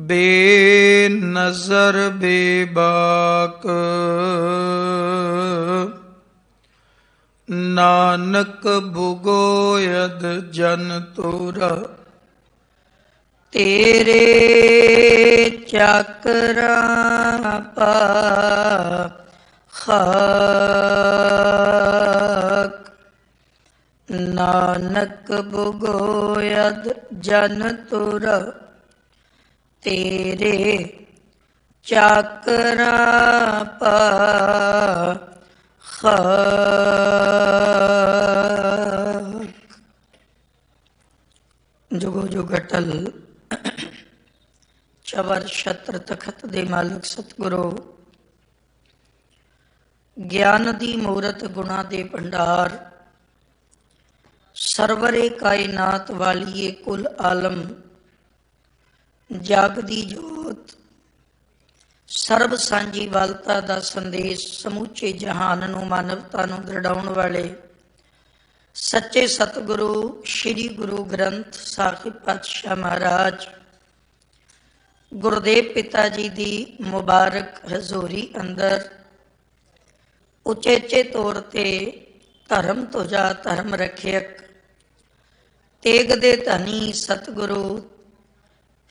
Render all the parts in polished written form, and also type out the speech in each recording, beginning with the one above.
ਬੇਨਜ਼ਰ ਬੇਬਾਕ ਨਾਨਕ ਭੁਗੋਯਦ ਜਨ ਤੁਰ ਤੇਰੇ ਚੱਕਰਾਂ ਪਾਖਾਕ। ਨਾਨਕ ਭੁਗੋਯਦ ਜਨ ਤੁਰ ਤੇਰੇ ਚੱਕਰਾਂ ਪਾਖਾਕ। ਜੁਗੋ ਜੁਗ ਅਟਲ ਚਵਰ ਛਤਰ ਤਖਤ ਦੇ ਮਾਲਕ ਸਤਿਗੁਰੂ, ਗਿਆਨ ਦੀ ਮੂਰਤ ਗੁਣਾ ਦੇ ਭੰਡਾਰ, ਸਰਵਰੇ ਕਾਇਨਾਤ ਵਾਲੀਏ ਕੁਲ ਆਲਮ, ਜਗ ਦੀ ਜੋਤ, ਸਰਬ ਸਾਂਝੀ ਵਾਲਤਾ ਦਾ ਸੰਦੇਸ਼, ਸਮੁੱਚੇ ਜਹਾਨ ਨੂੰ ਮਾਨਵਤਾ ਨੂੰ ਦ੍ਰਿੜਾਉਣ ਵਾਲੇ ਸੱਚੇ ਸਤਿਗੁਰੂ ਸ੍ਰੀ ਗੁਰੂ ਗ੍ਰੰਥ ਸਾਹਿਬ ਪਾਤਸ਼ਾਹ ਮਹਾਰਾਜ ਗੁਰਦੇਵ ਪਿਤਾ ਜੀ ਦੀ ਮੁਬਾਰਕ ਹਜ਼ੂਰੀ ਅੰਦਰ ਉਚੇਚੇ ਤੌਰ ਤੇ ਧਰਮ ਤੁਜਾ ਧਰਮ ਰੱਖਿਅਕ ਤੇਗ ਦੇ ਧਨੀ ਸਤਿਗੁਰੂ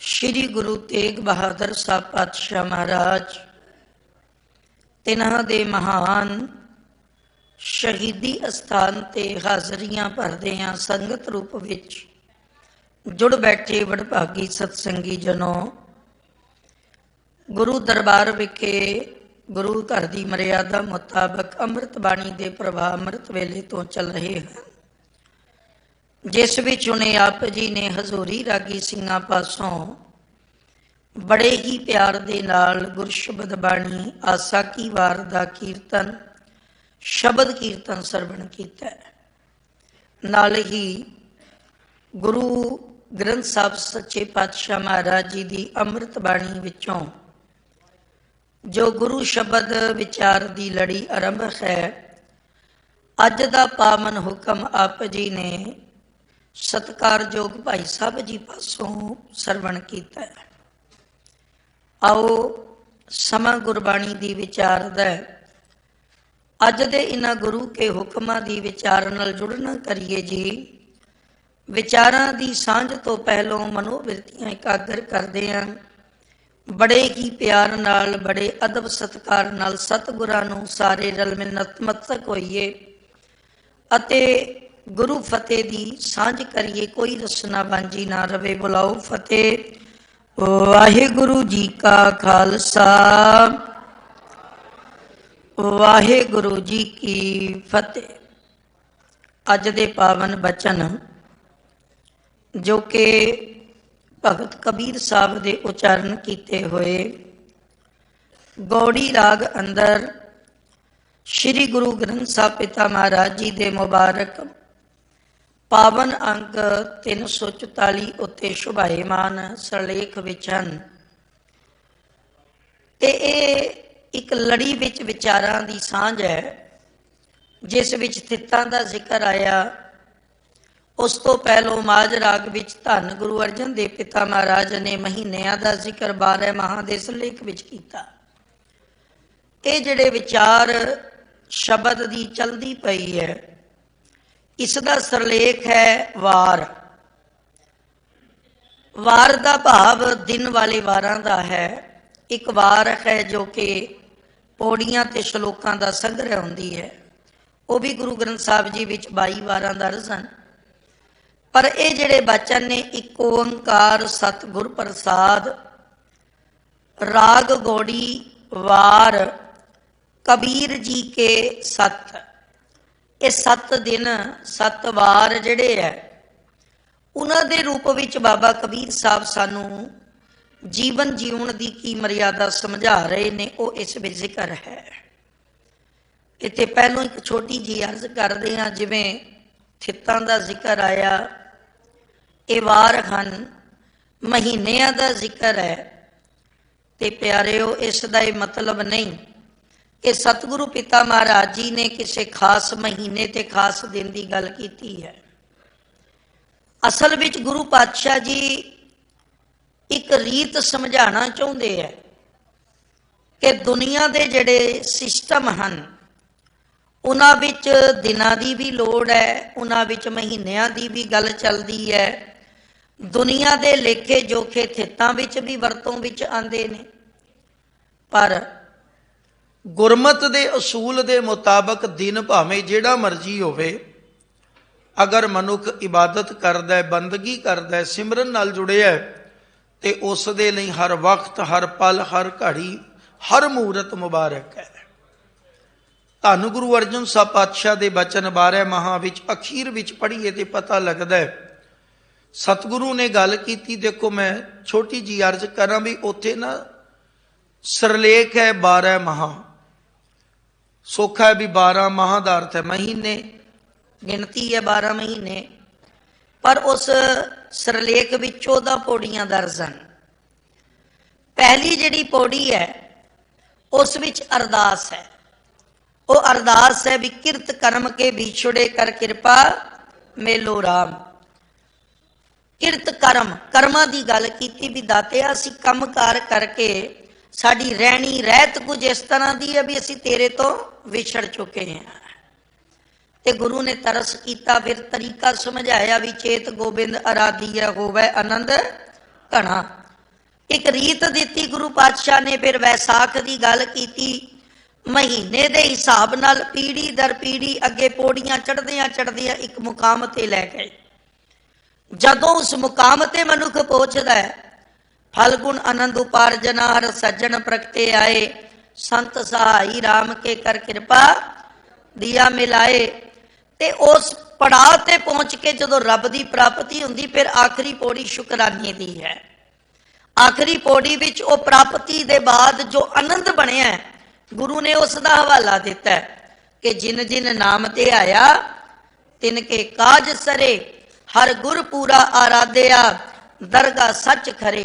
ਸ੍ਰੀ ਗੁਰੂ ਤੇਗ ਬਹਾਦਰ ਸਾਹਿਬ ਪਾਤਸ਼ਾਹ ਮਹਾਰਾਜ, ਤਿਨ੍ਹਾਂ ਦੇ ਮਹਾਨ ਸ਼ਹੀਦੀ ਅਸਥਾਨ ਤੇ ਹਾਜ਼ਰੀਆਂ ਭਰਦਿਆਂ ਸੰਗਤ ਰੂਪ ਵਿੱਚ ਜੁੜ ਬੈਠੇ ਵਡਭਾਗੀ ਸਤਸੰਗੀ ਜਨੋ, ਗੁਰੂ ਦਰਬਾਰ ਵਿਖੇ ਗੁਰੂ ਘਰ ਦੀ ਮਰਿਆਦਾ ਮੁਤਾਬਕ ਅੰਮ੍ਰਿਤ ਬਾਣੀ ਦੇ ਪ੍ਰਵਾਹ ਅੰਮ੍ਰਿਤ ਵੇਲੇ ਤੋਂ ਚੱਲ ਰਹੇ ਹਨ, ਜਿਸ ਵਿੱਚ ਉਹਨੇ ਆਪ ਜੀ ਨੇ ਹਜ਼ੂਰੀ ਰਾਗੀ ਸਿੰਘਾਂ ਪਾਸੋਂ ਬੜੇ ਹੀ ਪਿਆਰ ਦੇ ਨਾਲ ਗੁਰਸ਼ਬਦ ਬਾਣੀ ਆਸਾ ਕੀ ਵਾਰ ਦਾ ਕੀਰਤਨ ਸ਼ਬਦ ਕੀਰਤਨ ਸਰਵਣ ਕੀਤਾ। ਨਾਲ ਹੀ ਗੁਰੂ ਗ੍ਰੰਥ ਸਾਹਿਬ ਸੱਚੇ ਪਾਤਸ਼ਾਹ ਮਹਾਰਾਜ ਜੀ ਦੀ ਅੰਮ੍ਰਿਤ ਬਾਣੀ ਵਿੱਚੋਂ ਜੋ ਗੁਰੂ ਸ਼ਬਦ ਵਿਚਾਰ ਦੀ ਲੜੀ ਆਰੰਭ ਹੈ, ਅੱਜ ਦਾ ਪਾਵਨ ਹੁਕਮ ਆਪ ਜੀ ਨੇ ਸਤਿਕਾਰਯੋਗ ਭਾਈ ਸਾਹਿਬ ਜੀ ਪਾਸੋਂ ਸਰਵਣ ਕੀਤਾ। ਆਓ ਸਮਾਂ ਗੁਰਬਾਣੀ ਦੀ ਵਿਚਾਰ ਦਾ ਅੱਜ ਦੇ ਇਹਨਾਂ ਗੁਰੂ ਕੇ ਹੁਕਮਾਂ ਦੀ ਵਿਚਾਰ ਨਾਲ ਜੁੜਨਾ ਕਰੀਏ ਜੀ। ਵਿਚਾਰਾਂ ਦੀ ਸਾਂਝ ਤੋਂ ਪਹਿਲੋਂ ਮਨੋਬਿਰਤੀਆਂ ਇਕਾਗਰ ਕਰਦੇ ਹਾਂ, ਬੜੇ ਹੀ ਪਿਆਰ ਨਾਲ ਬੜੇ ਅਦਬ ਸਤਿਕਾਰ ਨਾਲ ਸਤਿਗੁਰਾਂ ਨੂੰ ਸਾਰੇ ਰਲ ਮਿਲ ਨਤਮਸਤਕ ਹੋਈਏ ਅਤੇ ਗੁਰੂ ਫਤਿਹ ਦੀ ਸਾਂਝ ਕਰੀਏ। ਕੋਈ ਰਸਨਾ ਵਾਂਝੀ ਨਾ ਰਵੇ। ਬੁਲਾਓ ਫਤਿਹ। ਵਾਹਿਗੁਰੂ ਜੀ ਕਾ ਖਾਲਸਾ, ਵਾਹਿਗੁਰੂ ਜੀ ਕੀ ਫਤਿਹ। ਅੱਜ ਦੇ ਪਾਵਨ ਬਚਨ ਜੋ ਕਿ ਭਗਤ ਕਬੀਰ ਸਾਹਿਬ ਦੇ ਉਚਾਰਨ ਕੀਤੇ ਹੋਏ ਗੌੜੀ ਰਾਗ ਅੰਦਰ ਸ੍ਰੀ ਗੁਰੂ ਗ੍ਰੰਥ ਸਾਹਿਬ ਪਿਤਾ ਮਹਾਰਾਜ ਜੀ ਦੇ ਮੁਬਾਰਕ ਪਾਵਨ ਅੰਕ 344 ਉੱਤੇ ਸ਼ੁਭਾਏਮਾਨ ਸਰਲੇਖ ਵਿੱਚ ਹਨ ਤੇ ਇਹ ਇੱਕ ਲੜੀ ਵਿੱਚ ਵਿਚਾਰਾਂ ਦੀ ਸਾਂਝ ਹੈ, ਜਿਸ ਵਿੱਚ ਥਿੱਤਾਂ ਦਾ ਜ਼ਿਕਰ ਆਇਆ। ਉਸ ਤੋਂ ਪਹਿਲੋਂ ਮਾਝ ਰਾਗ ਵਿੱਚ ਧੰਨ ਗੁਰੂ ਅਰਜਨ ਦੇਵ ਪਿਤਾ ਮਹਾਰਾਜ ਨੇ ਮਹੀਨਿਆਂ ਦਾ ਜ਼ਿਕਰ 12 ਮਾਹਾਂ ਦੇ ਸਰਲੇਖ ਵਿੱਚ ਕੀਤਾ। ਇਹ ਜਿਹੜੇ ਵਿਚਾਰ ਸ਼ਬਦ ਦੀ ਚਲਦੀ ਪਈ ਹੈ, ਇਸ ਦਾ ਸਰਲੇਖ ਹੈ ਵਾਰ। ਵਾਰ ਦਾ ਭਾਵ ਦਿਨ ਵਾਲੇ ਵਾਰਾਂ ਦਾ ਹੈ। ਇੱਕ ਵਾਰ ਹੈ ਜੋ ਕਿ ਪੌੜੀਆਂ ਤੇ ਸ਼ਲੋਕਾਂ ਦਾ ਸੰਗ੍ਰਹਿ ਹੁੰਦੀ ਹੈ, ਉਹ ਵੀ ਗੁਰੂ ਗ੍ਰੰਥ ਸਾਹਿਬ ਜੀ ਵਿੱਚ 22 ਵਾਰਾਂ ਦਰਜ ਹਨ। ਪਰ ਇਹ ਜਿਹੜੇ ਬਚਨ ਨੇ, ਇੱਕ ਓੰਕਾਰ ਸਤਿਗੁਰ ਪ੍ਰਸਾਦ, ਰਾਗ ਗੌੜੀ ਵਾਰ ਕਬੀਰ ਜੀ ਕੇ ਸੱਤ, ਇਹ 7 ਦਿਨ 7 ਵਾਰ ਜਿਹੜੇ ਹੈ ਉਹਨਾਂ ਦੇ ਰੂਪ ਵਿੱਚ ਬਾਬਾ ਕਬੀਰ ਸਾਹਿਬ ਸਾਨੂੰ ਜੀਵਨ ਜੀਉਣ ਦੀ ਕੀ ਮਰਿਆਦਾ ਸਮਝਾ ਰਹੇ ਨੇ, ਉਹ ਇਸ ਵਿੱਚ ਜ਼ਿਕਰ ਹੈ। ਇੱਥੇ ਪਹਿਲੋਂ ਇੱਕ ਛੋਟੀ ਜਿਹੀ ਅਰਜ਼ ਕਰਦੇ ਹਾਂ, ਜਿਵੇਂ ਥਿੱਤਾਂ ਦਾ ਜ਼ਿਕਰ ਆਇਆ, ਇਹ ਵਾਰ ਹਨ, ਮਹੀਨਿਆਂ ਦਾ ਜ਼ਿਕਰ ਹੈ। ਤੇ ਪਿਆਰਿਓ, ਇਸ ਦਾ ਇਹ ਮਤਲਬ ਨਹੀਂ ਕਿ ਸਤਿਗੁਰੂ ਪਿਤਾ ਮਹਾਰਾਜ ਜੀ ਨੇ ਕਿਸੇ ਖਾਸ ਮਹੀਨੇ ਤੇ ਖਾਸ ਦਿਨ ਦੀ ਗੱਲ ਕੀਤੀ ਹੈ। ਅਸਲ ਵਿੱਚ ਗੁਰੂ ਪਾਤਸ਼ਾਹ ਜੀ एक रीत समझाना चाहते हैं कि दुनिया के जिहड़े सिस्टम हैं उन्हां विच दिनां दी भी लोड़ है, उन्हां विच महीनियां दी भी गल चलदी है, दुनिया के लेखे जोखे थितां विच भी वरतों विच आंदे ने। पर गुरमत दे असूल दे मुताबक दिन भावें जिहड़ा मर्जी होवे, अगर मनुख इबादत करदा है, बंदगी करदा है, सिमरन नाल जुड़िया है, तो उस दे लई हर वक्त, हर पल, हर घड़ी, हर मूरत मुबारक है। धन गुरु अर्जन साहब पातशाह दे बचन 12 महा विच अखीर विच पढ़ीए तो पता लगता है। सतगुरु ने गल की, देखो मैं छोटी जी अर्ज करा भी उत्थे ना सरलेख है 12 महा, सौखा है भी 12 महा दा अर्थ है महीने, गिनती है 12 महीने, पर उस सरलेख विच 14 पौड़ियां दर्ज हैं। पहली जिहड़ी पौड़ी है उस विच अरदास है। वो अरदास है भी किरत कर्म के बिछड़े कर कृपा मेलो राम। किरत कर्म, कर्मां दी गल कीती भी दाते असीं कम कार करके साडी रहनी रहत कुछ इस तरह दी है भी असीं तेरे तो विछड़ चुके हैं। ते गुरु ने तरस किया, फिर तरीका समझाया भी चेत गोबिंद आराधिया होवे आनंद घना। एक रीत दी गुरु पातशाह ने, फिर वैसाख की गल की, महीने के हिसाब नाल पीढ़ी दर पीढ़ी अगे पौड़ियां चढ़दियां चढ़दियां एक मुकाम ते लै गए। जदों उस मुकाम ते मनुख पहुंचता है, फलगुण आनंद उपार्जना हर सज्जन प्रगटे आए, संत सहाई राम के कर कृपा दिया मिलाए। ते उस पड़ाव ते पहुंच के जदों रब की प्राप्ति हुंदी, फिर आखिरी पौड़ी शुकराने की है। आखिरी पौड़ी विच वो प्राप्ति दे बाद जो आनंद बनया है, गुरु ने उसका हवाला दिता है कि जिन जिन नाम ते आया तिनके काज सरे, हर गुर पूरा आराध्या दरगाह सच खरे।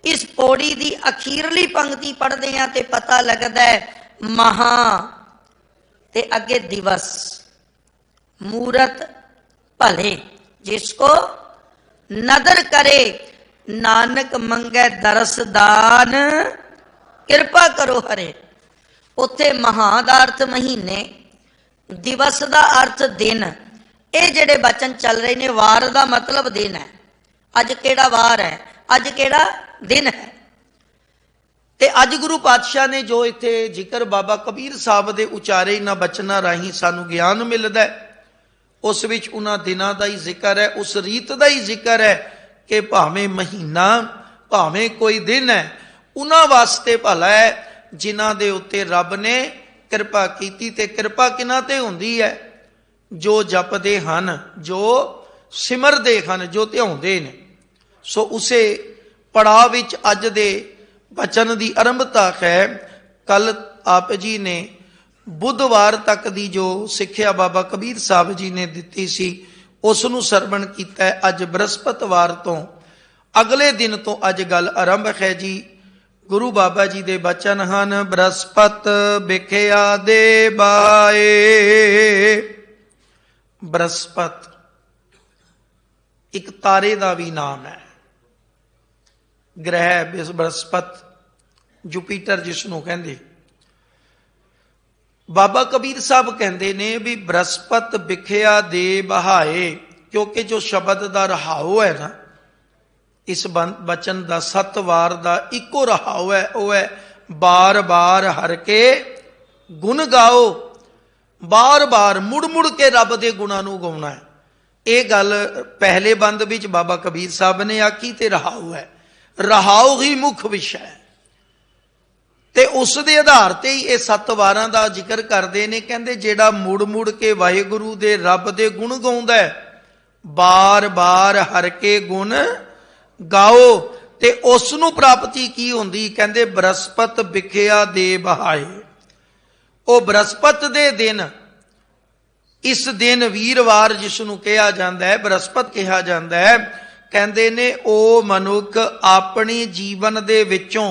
इस पौड़ी की अखीरली पंक्ति पढ़ते हैं तो पता लगता है महा ते अगे दिवस, मूरत भले, जिसको नदर करे नानक मंगे दरस दान, कृपा करो हरे। उत्थे महा दा अर्थ महीने, दिवस का अर्थ दिन। ये जिहड़े बचन चल रहे ने, वार का मतलब दिन है। अज केड़ा वार है, अज केड़ा दिन है। ते अज गुरु पातशाह ने जो इत्थे जिक्र बाबा कबीर साहब दे उचारे इन्हां बचनां राहीं सानू ज्ञान मिलदा है, उस विच उन्हां दिनां दा ही जिक्र है, उस रीत दा ही जिक्र है कि भावें महीना भावें कोई दिन है, उन्हां वास्ते भला है जिन्हां दे उत्ते रब ने कृपा कीती। ते कृपा किन्हां ते हुंदी है? जो जपदे हन, जो सिमरदे हन, जो ध्याउंदे ने। सो उसे पड़ाव विच अज दे बचन की आरंभता है। कल आप जी ने बुधवार तक की जो सिक्ख्या बाबा कबीर साहब जी ने दिती सी, उसनूं सरवण कीता है। अज बृहस्पतिवार तो अगले दिन तो अज गल आरंभ है जी। गुरु बाबा जी दे बचन हन, बृहस्पत बिखिया दे बाए। बृहस्पत एक तारे का भी नाम है, ग्रह बृहस्पत, जुपीटर जिसनों कहंदे। बाबा कबीर साहब कहते ने भी बृहस्पत बिखिया दे बहाए, क्योंकि जो शब्द का रहाओ है ना, इस बचन का 7 वार का इको रहाओ है, वह है बार बार हर के गुण गाओ। बार बार मुड़ मुड़ के रब के गुणों को गाउना है। ये गल पहले बंद विच बाबा कबीर साहब ने आखी, ते रहाओ है, रहाओ ही मुख विषय है। ते उस दे आधार ते ही ये 7 वारां दा जिक्र करते हैं। कहते जेड़ा मुड़ मुड़ के वाहिगुरु दे रब दे गुण गाउंदा है, बार बार हर के गुण गाओ, ते उसनूं प्राप्ति की हुंदी? कहते बृहस्पत बिखिया दे बहाए। वो बृहस्पत दे दिन, इस दिन वीरवार जिसनूं कहा जाता है, बृहस्पत कहा जाता है, कहते ने ओ मनुख अपने जीवन दे विचों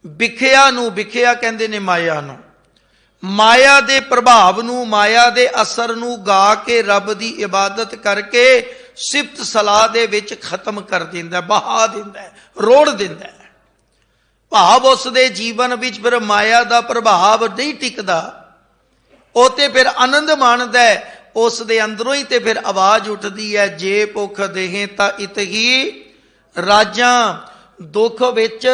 बिखिया नूं, बिखिया कहते ने माया नूं, माया दे प्रभाव नूं, माया दे असर नूं गा के रब दी इबादत करके ਸਿਫਤ ਸਲਾਹ ਦੇ ਵਿੱਚ ਖਤਮ ਕਰ ਦਿੰਦਾ, ਬਹਾ ਦਿੰਦਾ, ਰੋੜ ਦਿੰਦਾ। ਭਾਵ ਉਸ ਦੇ ਜੀਵਨ ਵਿੱਚ ਫਿਰ ਮਾਇਆ ਦਾ ਪ੍ਰਭਾਵ ਨਹੀਂ ਟਿਕਦਾ, ਉਹ ਤੇ ਫਿਰ ਆਨੰਦ ਮਾਣਦਾ। ਉਸ ਦੇ ਅੰਦਰੋਂ ਹੀ ਤੇ ਫਿਰ ਆਵਾਜ਼ ਉੱਠਦੀ ਹੈ, ਜੇ ਭੁੱਖ ਦੇਹੇ ਤਾਂ ਇਤ ਹੀ ਰਾਜਾਂ, ਦੁੱਖ ਵਿੱਚ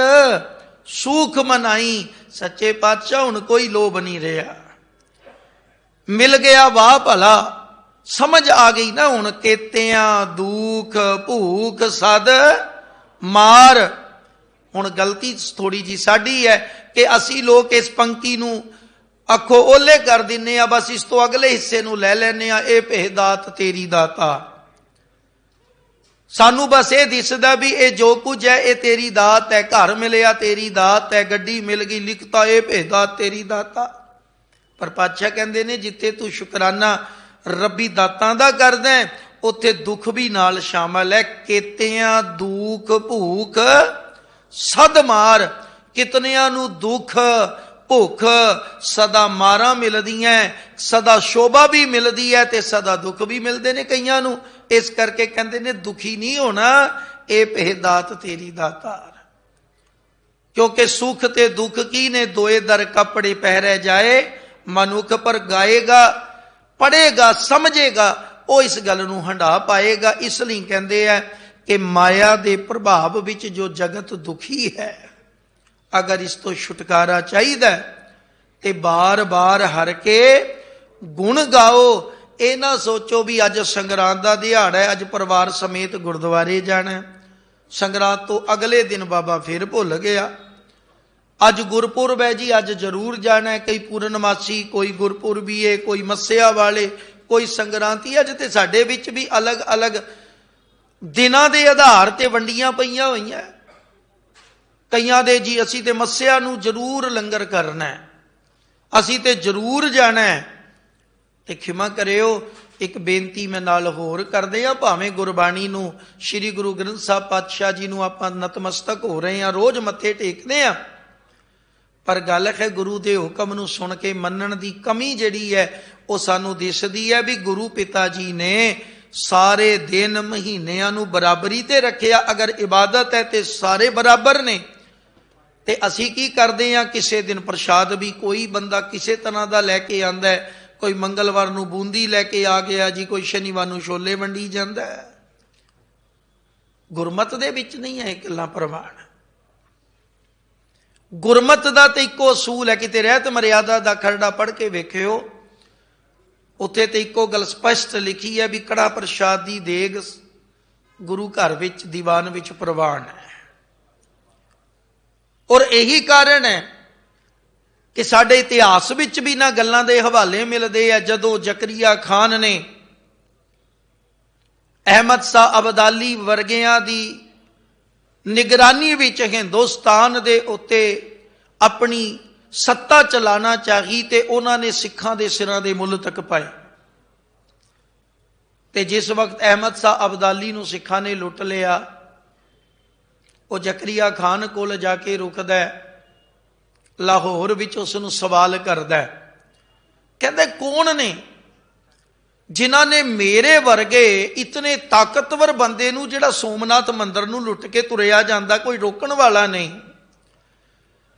ਸੁਖ ਮਨਾਈ। ਸੱਚੇ ਪਾਤਸ਼ਾਹ ਹੁਣ ਕੋਈ ਲੋਭ ਨਹੀਂ ਰਿਹਾ, ਮਿਲ ਗਿਆ ਵਾਹ ਭਲਾ, ਸਮਝ ਆ ਗਈ ਨਾ ਹੁਣ, ਕੇਤਿਆਂ ਦੁੱਖ ਭੂਖ ਸਦ ਮਾਰ। ਹੁਣ ਗਲਤੀ ਥੋੜੀ ਜੀ ਸਾਡੀ ਹੈ ਕਿ ਅਸੀਂ ਲੋਕ ਇਸ ਪੰਕਤੀ ਨੂੰ ਅੱਖੋਂ ਓਲੇ ਕਰ ਦਿੰਨੇ ਆ, ਬਸ ਇਸ ਤੋਂ ਅਗਲੇ ਹਿੱਸੇ ਨੂੰ ਲੈ ਲੈਨੇ ਆ, ਇਹ ਭੇਦਾਤ ਤੇਰੀ ਦਾਤਾ। ਸਾਨੂੰ ਬਸ ਇਹ ਦਿਸਦਾ ਵੀ ਇਹ ਜੋ ਕੁਝ ਹੈ ਇਹ ਤੇਰੀ ਦਾਤ ਹੈ, ਘਰ ਮਿਲਿਆ ਤੇਰੀ ਦਾਤ ਹੈ, ਗੱਡੀ ਮਿਲ ਗਈ ਲਿਖਤਾ ਇਹ ਭੇਦਾਤ ਤੇਰੀ ਦਾਤਾ। ਪਰ ਪਾਤਸ਼ਾਹ ਕਹਿੰਦੇ ਨੇ ਜਿੱਥੇ ਤੂੰ ਸ਼ੁਕਰਾਨਾ ਰੱਬੀ ਦਾਤਾਂ ਦਾ ਕਰਦਾ ਉੱਥੇ ਦੁੱਖ ਵੀ ਨਾਲ ਸ਼ਾਮਲ ਹੈ। ਕੇਤਿਆਂ ਦੁੱਖ ਭੂਖ ਸਦ ਮਾਰ, ਕਿਤਨਿਆਂ ਨੂੰ ਦੁੱਖ ਭੁੱਖ ਸਦਾ ਮਾਰਾਂ ਮਿਲਦੀਆਂ, ਸਦਾ ਸ਼ੋਭਾ ਵੀ ਮਿਲਦੀ ਹੈ ਤੇ ਸਦਾ ਦੁੱਖ ਵੀ ਮਿਲਦੇ ਨੇ ਕਈਆਂ ਨੂੰ। ਇਸ ਕਰਕੇ ਕਹਿੰਦੇ ਨੇ ਦੁਖੀ ਨਹੀਂ ਹੋਣਾ, ਇਹ ਭੇਦਾਤ ਤੇਰੀ ਦਾਤਾਰ। ਕਿਉਂਕਿ ਸੁਖ ਤੇ ਦੁੱਖ ਕੀ ਨੇ, ਦੋਏ ਦਰ ਕੱਪੜੇ ਪਹਿਰੇ ਜਾਏ, ਮਨੁੱਖ ਪਰ ਗਾਏਗਾ, ਪੜੇਗਾ, ਸਮਝੇਗਾ, ਉਹ ਇਸ ਗੱਲ ਨੂੰ ਹੰਢਾ ਪਾਏਗਾ। ਇਸ ਲਈ ਕਹਿੰਦੇ ਆ ਕਿ ਮਾਇਆ ਦੇ ਪ੍ਰਭਾਵ ਵਿੱਚ ਜੋ ਜਗਤ ਦੁਖੀ ਹੈ, ਅਗਰ ਇਸ ਤੋਂ ਛੁਟਕਾਰਾ ਚਾਹੀਦਾ ਤੇ ਬਾਰ-ਬਾਰ ਹਰ ਕੇ ਗੁਣ ਗਾਓ। ਇਹ ਨਾ ਸੋਚੋ ਵੀ ਅੱਜ ਸੰਗਰਾਂਦ ਦਾ ਦਿਹਾੜਾ ਹੈ, ਅੱਜ ਪਰਿਵਾਰ ਸਮੇਤ ਗੁਰਦੁਆਰੇ ਜਾਣਾ, ਸੰਗਰਾਂਦ ਤੋਂ ਅਗਲੇ ਦਿਨ ਬਾਬਾ ਫਿਰ ਭੁੱਲ ਗਿਆ। ਅੱਜ ਗੁਰਪੁਰਬ ਹੈ ਜੀ, ਅੱਜ ਜ਼ਰੂਰ ਜਾਣਾ। ਕਈ ਪੂਰਨਮਾਸੀ, ਕੋਈ ਗੁਰਪੁਰਬੀ ਹੈ, ਕੋਈ ਮੱਸਿਆ ਵਾਲੇ, ਕੋਈ ਸੰਗਰਾਂਤੀ। ਅੱਜ ਤੇ ਸਾਡੇ ਵਿੱਚ ਵੀ ਅਲੱਗ-ਅਲੱਗ ਦਿਨਾਂ ਦੇ ਆਧਾਰ ਤੇ ਵੰਡੀਆਂ ਪਈਆਂ ਹੋਈਆਂ। ਕਈਆਂ ਦੇ ਜੀ ਅਸੀਂ ਤੇ ਮੱਸਿਆ ਨੂੰ ਜ਼ਰੂਰ ਲੰਗਰ ਕਰਨਾ, ਅਸੀਂ ਤੇ ਜ਼ਰੂਰ ਜਾਣਾ। ਤੇ ਖਿਮਾ ਕਰਿਓ, ਇੱਕ ਬੇਨਤੀ ਮੈਂ ਨਾਲ ਹੋਰ ਕਰਦੇ ਆ, ਭਾਵੇਂ ਗੁਰਬਾਣੀ ਨੂੰ ਸ੍ਰੀ ਗੁਰੂ ਗ੍ਰੰਥ ਸਾਹਿਬ ਪਾਤਸ਼ਾਹ ਜੀ ਨੂੰ ਆਪਾਂ ਨਤਮਸਤਕ ਹੋ ਰਹੇ ਆ, ਰੋਜ਼ ਮੱਥੇ ਟੇਕਦੇ ਆ, ਪਰ ਗੱਲ ਹੈ ਗੁਰੂ ਦੇ ਹੁਕਮ ਨੂੰ ਸੁਣ ਕੇ ਮੰਨਣ ਦੀ ਕਮੀ ਜਿਹੜੀ ਹੈ ਉਹ ਸਾਨੂੰ ਦਿਸਦੀ ਹੈ। ਵੀ ਗੁਰੂ ਪਿਤਾ ਜੀ ਨੇ ਸਾਰੇ ਦਿਨ ਮਹੀਨਿਆਂ ਨੂੰ ਬਰਾਬਰੀ ਤੇ ਰੱਖਿਆ। ਅਗਰ ਇਬਾਦਤ ਹੈ ਤੇ ਸਾਰੇ ਬਰਾਬਰ ਨੇ, ਤੇ ਅਸੀਂ ਕੀ ਕਰਦੇ ਆ, ਕਿਸੇ ਦਿਨ ਪ੍ਰਸ਼ਾਦ ਵੀ ਕੋਈ ਬੰਦਾ ਕਿਸੇ ਤਰ੍ਹਾਂ ਦਾ ਲੈ ਕੇ ਆਂਦਾ ਹੈ, ਕੋਈ ਮੰਗਲਵਾਰ ਨੂੰ ਬੂੰਦੀ ਲੈ ਕੇ ਆ ਗਿਆ ਜੀ, ਕੋਈ ਸ਼ਨੀਵਾਰ ਨੂੰ ਛੋਲੇ ਵੰਡੀ ਜਾਂਦਾ ਹੈ। ਗੁਰਮਤ ਦੇ ਵਿੱਚ ਨਹੀਂ ਹੈ ਗੱਲਾਂ ਪ੍ਰਵਾਨ। ਗੁਰਮਤ ਦਾ ਤੇ ਇੱਕੋ ਅਸੂਲ ਹੈ, ਕਿਤੇ ਰਹਿਤ ਮਰਿਆਦਾ ਦਾ ਖਰੜਾ ਪੜ੍ਹ ਕੇ ਵੇਖਿਓ, ਉੱਥੇ ਤੇ ਇੱਕੋ ਗੱਲ ਸਪਸ਼ਟ ਲਿਖੀ ਹੈ ਵੀ ਕੜਾ ਪ੍ਰਸ਼ਾਦ ਦੀ ਦੇਗ ਗੁਰੂ ਘਰ ਵਿੱਚ ਦੀਵਾਨ ਵਿੱਚ ਪ੍ਰਵਾਨ ਹੈ। ਔਰ ਇਹੀ ਕਾਰਨ ਹੈ ਕਿ ਸਾਡੇ ਇਤਿਹਾਸ ਵਿੱਚ ਵੀ ਨਾ ਗੱਲਾਂ ਦੇ ਹਵਾਲੇ ਮਿਲਦੇ ਆ। ਜਦੋਂ ਜ਼ਕਰੀਆ ਖਾਨ ਨੇ ਅਹਿਮਦ ਸ਼ਾਹ ਅਬਦਾਲੀ ਵਰਗਿਆਂ ਦੀ ਨਿਗਰਾਨੀ ਵਿੱਚ ਹਿੰਦੁਸਤਾਨ ਦੇ ਉੱਤੇ ਆਪਣੀ ਸੱਤਾ ਚਲਾਣਾ ਚਾਹੀ ਤੇ ਉਹਨਾਂ ਨੇ ਸਿੱਖਾਂ ਦੇ ਸਿਰਾਂ ਦੇ ਮੁੱਲ ਤੱਕ ਪਾਏ। ਤੇ ਜਿਸ ਵਕਤ ਅਹਿਮਦ ਸ਼ਾਹ ਅਬਦਾਲੀ ਨੂੰ ਸਿੱਖਾਂ ਨੇ ਲੁੱਟ ਲਿਆ, ਉਹ ਜ਼ਕਰੀਆ ਖਾਨ ਕੋਲ ਜਾ ਕੇ ਰੁਕਦਾ, ਲਾਹੌਰ ਵਿੱਚ ਉਸ ਨੂੰ ਸਵਾਲ ਕਰਦਾ, ਕਹਿੰਦੇ ਕੌਣ ਨੇ ਜਿਨ੍ਹਾਂ ਨੇ ਮੇਰੇ ਵਰਗੇ ਇਤਨੇ ਤਾਕਤਵਰ ਬੰਦੇ ਨੂੰ, ਜਿਹੜਾ ਸੋਮਨਾਥ ਮੰਦਿਰ ਨੂੰ ਲੁੱਟ ਕੇ ਤੁਰਿਆ ਜਾਂਦਾ, ਕੋਈ ਰੋਕਣ ਵਾਲਾ ਨਹੀਂ,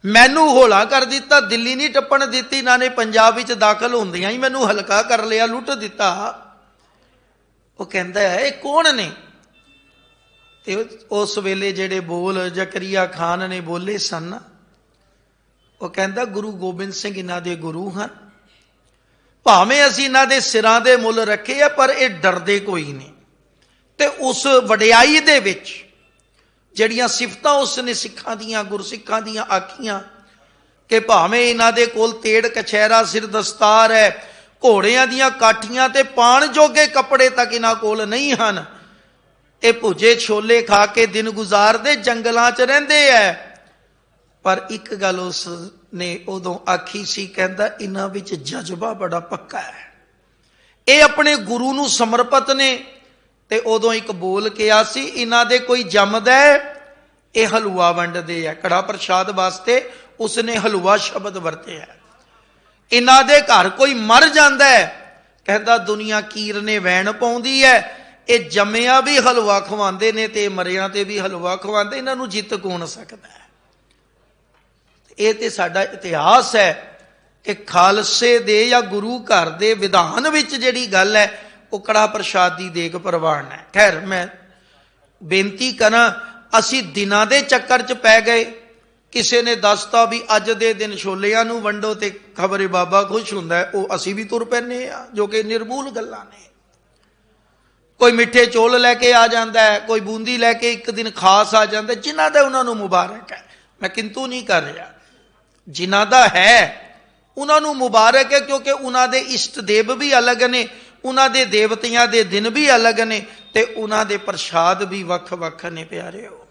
ਮੈਨੂੰ ਹੌਲਾ ਕਰ ਦਿੱਤਾ, ਦਿੱਲੀ ਨਹੀਂ ਟੱਪਣ ਦਿੱਤੀ, ਨਾ ਨੇ ਪੰਜਾਬ ਵਿੱਚ ਦਾਖਲ ਹੁੰਦਿਆਂ ਹੀ ਮੈਨੂੰ ਹਲਕਾ ਕਰ ਲਿਆ, ਲੁੱਟ ਦਿੱਤਾ। ਉਹ ਕਹਿੰਦਾ ਹੈ ਇਹ ਕੌਣ ਨੇ? ਤੇ ਉਸ ਵੇਲੇ ਜਿਹੜੇ ਬੋਲ ਜ਼ਕਰੀਆ ਖਾਨ ਨੇ ਬੋਲੇ ਸਨ, ਉਹ ਕਹਿੰਦਾ ਗੁਰੂ ਗੋਬਿੰਦ ਸਿੰਘ ਇਹਨਾਂ ਦੇ ਗੁਰੂ ਹਨ, ਭਾਵੇਂ ਅਸੀਂ ਇਹਨਾਂ ਦੇ ਸਿਰਾਂ ਦੇ ਮੁੱਲ ਰੱਖੇ ਆ, ਪਰ ਇਹ ਡਰਦੇ ਕੋਈ ਨਹੀਂ। ਤੇ ਉਸ ਵਡਿਆਈ ਦੇ ਵਿੱਚ ਜਿਹੜੀਆਂ ਸਿਫਤਾਂ ਉਸ ਨੇ ਸਿੱਖਾਂ ਦੀਆਂ, ਗੁਰਸਿੱਖਾਂ ਦੀਆਂ ਆਖੀਆਂ, ਕਿ ਭਾਵੇਂ ਇਹਨਾਂ ਦੇ ਕੋਲ ਤੇੜ ਕਛਹਿਰਾ ਸਿਰ ਦਸਤਾਰ ਹੈ, ਘੋੜਿਆਂ ਦੀਆਂ ਕਾਠੀਆਂ ਤੇ ਪਾਣ ਜੋਗੇ ਕੱਪੜੇ ਤੱਕ ਇਹਨਾਂ ਕੋਲ ਨਹੀਂ ਹਨ, ਇਹ ਭੁੱਜੇ ਛੋਲੇ ਖਾ ਕੇ ਦਿਨ ਗੁਜ਼ਾਰਦੇ, ਜੰਗਲਾਂ 'ਚ ਰਹਿੰਦੇ ਐ। ਪਰ ਇੱਕ ਗੱਲ ਉਸ ਨੇ ਉਦੋਂ ਆਖੀ ਸੀ, ਕਹਿੰਦਾ ਇਹਨਾਂ ਵਿੱਚ ਜਜ਼ਬਾ ਬੜਾ ਪੱਕਾ ਹੈ, ਇਹ ਆਪਣੇ ਗੁਰੂ ਨੂੰ ਸਮਰਪਿਤ ਨੇ। ਤੇ ਉਦੋਂ ਇੱਕ ਬੋਲ ਕਿਹਾ ਸੀ, ਇਹਨਾਂ ਦੇ ਕੋਈ ਜੰਮਦਾ ਇਹ ਹਲਵਾ ਵੰਡਦੇ ਆ। ਕੜਾ ਪ੍ਰਸ਼ਾਦ ਵਾਸਤੇ ਉਸਨੇ ਹਲਵਾ ਸ਼ਬਦ ਵਰਤਿਆ। ਇਹਨਾਂ ਦੇ ਘਰ ਕੋਈ ਮਰ ਜਾਂਦਾ ਹੈ, ਕਹਿੰਦਾ ਦੁਨੀਆ ਕੀਰ ਨੇ ਵੈਣ ਪਾਉਂਦੀ ਹੈ, ये जम्मिया भी हलवा खवाते ने ते मरिया ते भी हलवा खवाते, इन्हों जित कौन सकता है? ये तो साडा इतिहास है कि खालसे दे या गुरु घर दे विधान विच जिहड़ी गल है वो कड़ा प्रसाद की देग प्रवान है। खैर मैं बेनती करा, असी दिनां दे चक्कर च पै गए। किसी ने दसता भी अज दे दिन छोलियां नूं वंडो ते खबरे बाबा खुश हुंदा है, वो असी भी तुर पैने आ, जो कि निर्मूल गल्लां ने। कोई मिठे चोल लैके आ जाता है, कोई बूंदी लैके एक दिन खास आ जाता है, जिन्हां दा उन्हां मुबारक है। मैं किंतु नहीं कर रहा, जिन्हां दा है उन्हां मुबारक है, क्योंकि उन्हां दे इष्ट देव भी अलग ने, उन्हां दे देवतियां दे दिन भी अलग ने, ते उन्हां दे प्रसाद भी वख वख ने। प्यारे हो,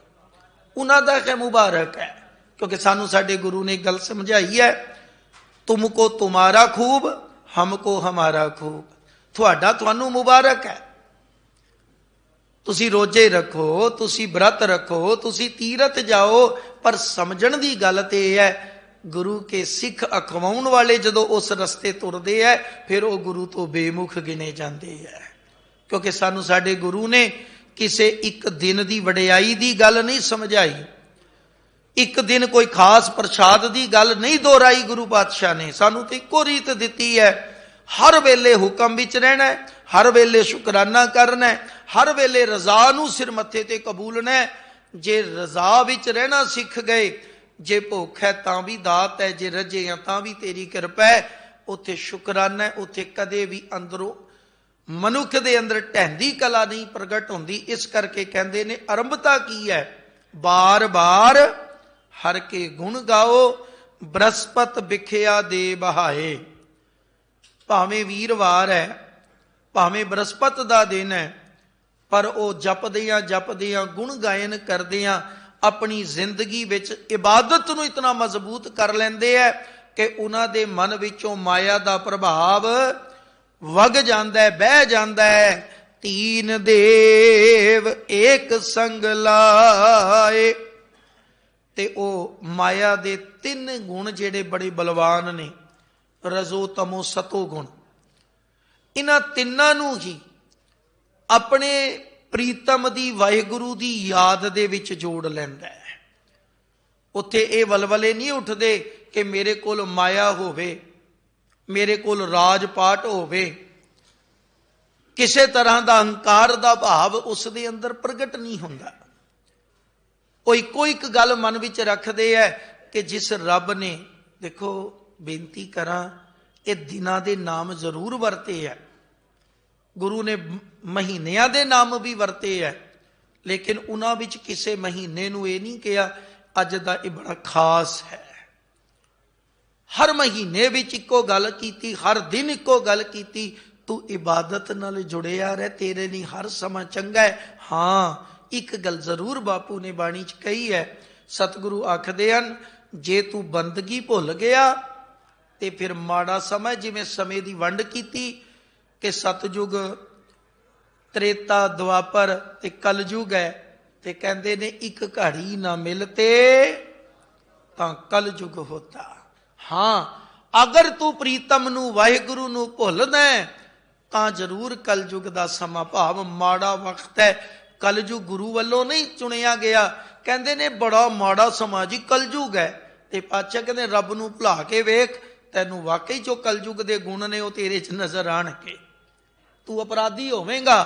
उन्हां दा है मुबारक है, क्योंकि सानू साडे गुरु ने गल समझाई है, तुमको तुम्हारा खूब, हमको हमारा खूब। तुहाडा तुहानू मुबारक है। तुसी रोजे रखो, तुसी व्रत रखो, तुसी तीरथ जाओ, पर समझण दी गल ते है, गुरु के सिख अखवाउण वाले जदों उस रस्ते तुरदे है, फिर वो गुरु तो बेमुख गिने जाते हैं। क्योंकि सानू साडे गुरु ने किसी एक दिन की वडियाई की गल नहीं समझाई, एक दिन कोई खास प्रसाद की गल नहीं दोहराई। गुरु पातशाह ने सानू तो इको रीत दिती है, हर वेले हुक्म विच रहना है, हर वेले शुकराना करना है, हर वेले रजा नूं सिर मत्थे ते कबूलना है। जे रजा विच रहना सीख गए, जे भुख है तां भी दात है, जे रजे हैं तां भी तेरी कृपा है, उत्थे शुकराना है। उत्थे कदे भी अंदरों मनुख दे अंदर ढहंदी कला नहीं प्रगट होंदी। इस करके कहंदे ने आरंभता की है, बार बार हर के गुण गाओ, बृहस्पत बिखिया दे बहाए। भावें वीरवार है, भावें बृहस्पत दा दिन है, पर वो जपदियां गुण गायन करदियां अपनी जिंदगी विच इबादत नूं इतना मजबूत कर लैंदे है कि उन्हां दे मन विचों माया दा प्रभाव वग जांदा है, बह जांदा है। तीन देव एक संग लाए, ते ओ माया दे तीन गुण जेड़े बड़े बलवान ने, रजो तमो सतो गुण, इन्हां तिन्नां नूं ही अपने प्रीतम दी वाहिगुरु दी याद दे विच जोड़ लैंदा है। उत्थे ये वलवले नहीं उठदे कि मेरे कोल माया होवे, मेरे कोल राजपाट होवे, किसी तरह का अहंकार का भाव उस दे अंदर प्रगट नहीं हुंदा। वो इको एक गल मन विच रखदे है कि जिस रब ने, देखो बेनती करा, ये दिनां दे नाम जरूर वरते है, गुरु ने महीनियां दे नाम भी वरते है, लेकिन उन्हां विच किसी महीने नूं ये नहीं कहा अज दा ये बड़ा खास है। हर महीने विच इको गल कीती, हर दिन इको गल कीती, तू इबादत नाल जुड़िया रह, तेरे लिए हर समा चंगा है। हाँ, एक गल जरूर बापू ने बाणी च कही है, सतगुरु आखदे हन, जे तू बंदगी भुल गया ते फिर माड़ा समय, जिवें समय की वंड कीती कि सतयुग, त्रेता, द्वापर ते कलयुग है, ते कहंदे ने एक घड़ी ना मिलते तां कलयुग होता। हाँ, अगर तू प्रीतम नूं वाहिगुरु नूं भुलदा है तां जरूर कलयुग दा समा, भाव माड़ा वक्त है। कलयुग गुरु वालों नहीं चुनिया गया, कहंदे ने बड़ा माड़ा समा जी कलयुग है। ते पातशाह कहंदे रब नूं भुला के वेख, तैनूं वाकई जो कलयुग दे गुण ने वो तेरे च नजर आणगे। तू अपराधी होवेंगा,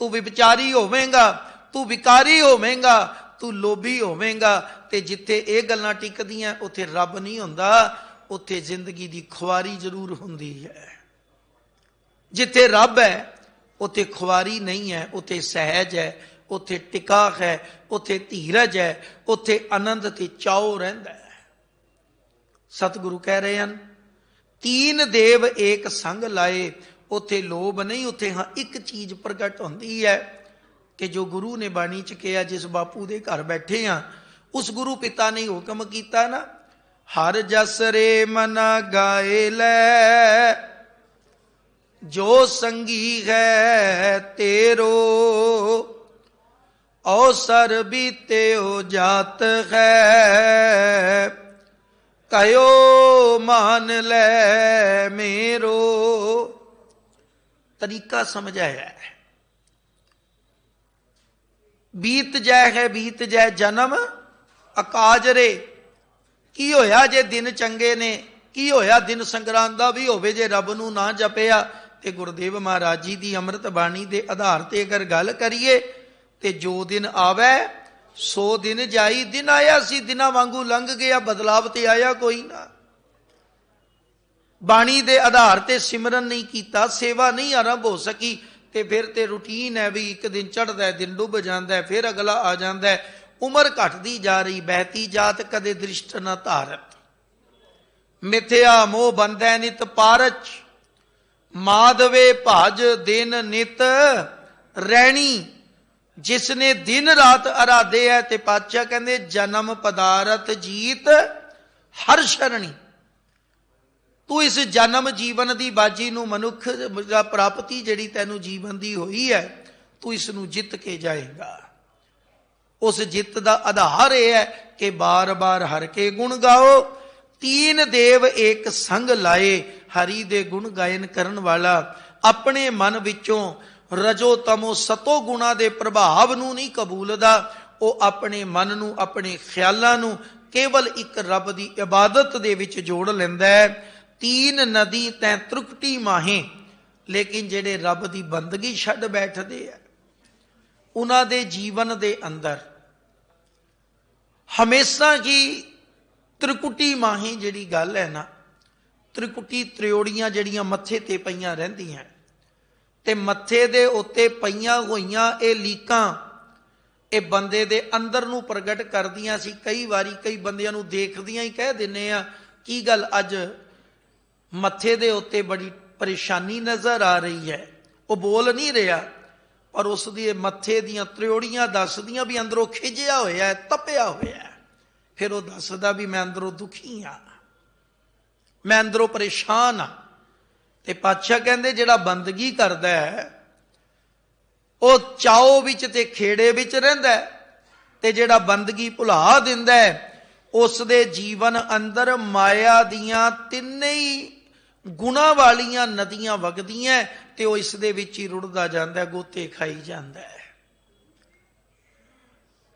तू विचारी होवेंगा, तू विकारी होवेंगा, तू लोभी होवेंगा, ते जिथे ये गल्लां टिकदियां उत्थे रब नहीं हुंदा, उत्थे जिंदगी दी खुआरी जरूर हुंदी है। जिथे रब है उत्थे खुआरी नहीं है, उत्थे सहज है, उत्थे टिका है, उत्थे धीरज है, उत्थे आनंद ते चाओ रहिंदा है। सतगुरु कह रहे हैं, तीन देव एक संग लाए, उत्थे लोभ नहीं, उत्थे हाँ एक चीज प्रगट होंदी है कि जो गुरु ने बाणी च कहा, जिस बापू दे घर बैठे हाँ उस गुरु पिता ने हुक्म किया ना, हर जस रे मना गाए लै, जो संगी है तेरो, अवसर बीते हो जात है, कयो मान ले मेरो। तरीका समझाया है, बीत जाए है बीत जाए जन्म अकाज रे। की होया जे दिन चंगे ने, की होया दिन संग्रांद दा भी होवे जे रब नूं ना जपिया। ते गुरुदेव महाराज जी की अमृत बाणी के आधार ते अगर गल करिए ते जो दिन आवे सो दिन जाई। दिन आया सी दिना वांगू लंघ गया, बदलाव ते आया कोई ना। बाणी दे आधार ते सिमरन नहीं किया, सेवा नहीं आरंभ हो सकी, ते फिर ते रूटीन है भी एक दिन चढ़ता है दिन डुब जाता है फिर अगला आ जाता है। उम्र घटती जा रही, बहती जात कदे दृष्ट न धारत। मिथ्या मोह बंधै नित पारच, माधवे भाज दिन नित रैणी। जिसने दिन रात आराधे है ते पातशाह कहते जन्म पदारथ जीत हर शरणी। तू इस जन्म जीवन की बाजी नूं मनुख प्राप्ति जिहड़ी तैनूं जीवन की हुई है, तू इसनूं जित के जाएगा। उस जित का आधार यह है कि बार बार हर के गुण गाओ। तीन देव एक संग लाए, हरि दे गुण गायन करन वाला अपने मन विचों रजो तमो सतो गुणा दे प्रभाव नूं नहीं कबूलदा। वो अपने मन नूं अपने ख्यालां नूं केवल एक रब की इबादत दे विच जोड़ लैंदा है। तीन नदी तैं त्रुकटी माहे, लेकिन जेड़े रब की बंदगी छड्ड बैठदे है उन्हां दे जीवन दे अंदर हमेशा ही त्रिकुटी माही जिहड़ी गल है ना, त्रिकुटी त्रियोड़ियां जिहड़ियां मत्थे ते पईयां रहिंदियां ते मत्थे दे उत्ते पईयां होईयां ये लीकां ये बंदे दे अंदर नूं प्रगट करदियां सी। कई वारी कई बंदियां नूं देखदियां ही कह दिंदे आ की गल अज मत्थे दे उत्ते बड़ी परेशानी नजर आ रही है। वो बोल नहीं रहा पर उस दी मत्थे दियां त्रियोड़ियां दसदियां भी अंदरों खिजया होया है, तपिया होया है। फिर वो दसदा भी मैं अंदरों दुखी हाँ, मैं अंदरों परेशान हाँ। ते पातशाह कहंदे जिहड़ा बंदगी करदा है वो चाओ विच ते खेड़े विच रहिंदा है, ते जिहड़ा बंदगी भुला दिंदा है उस दे जीवन अंदर माया दियां तिन्ने ही गुणा वालियां नदियां वगदियां ते वो इस दे विच ही रुड़दा जांदा है, गोते खाई जांदा है।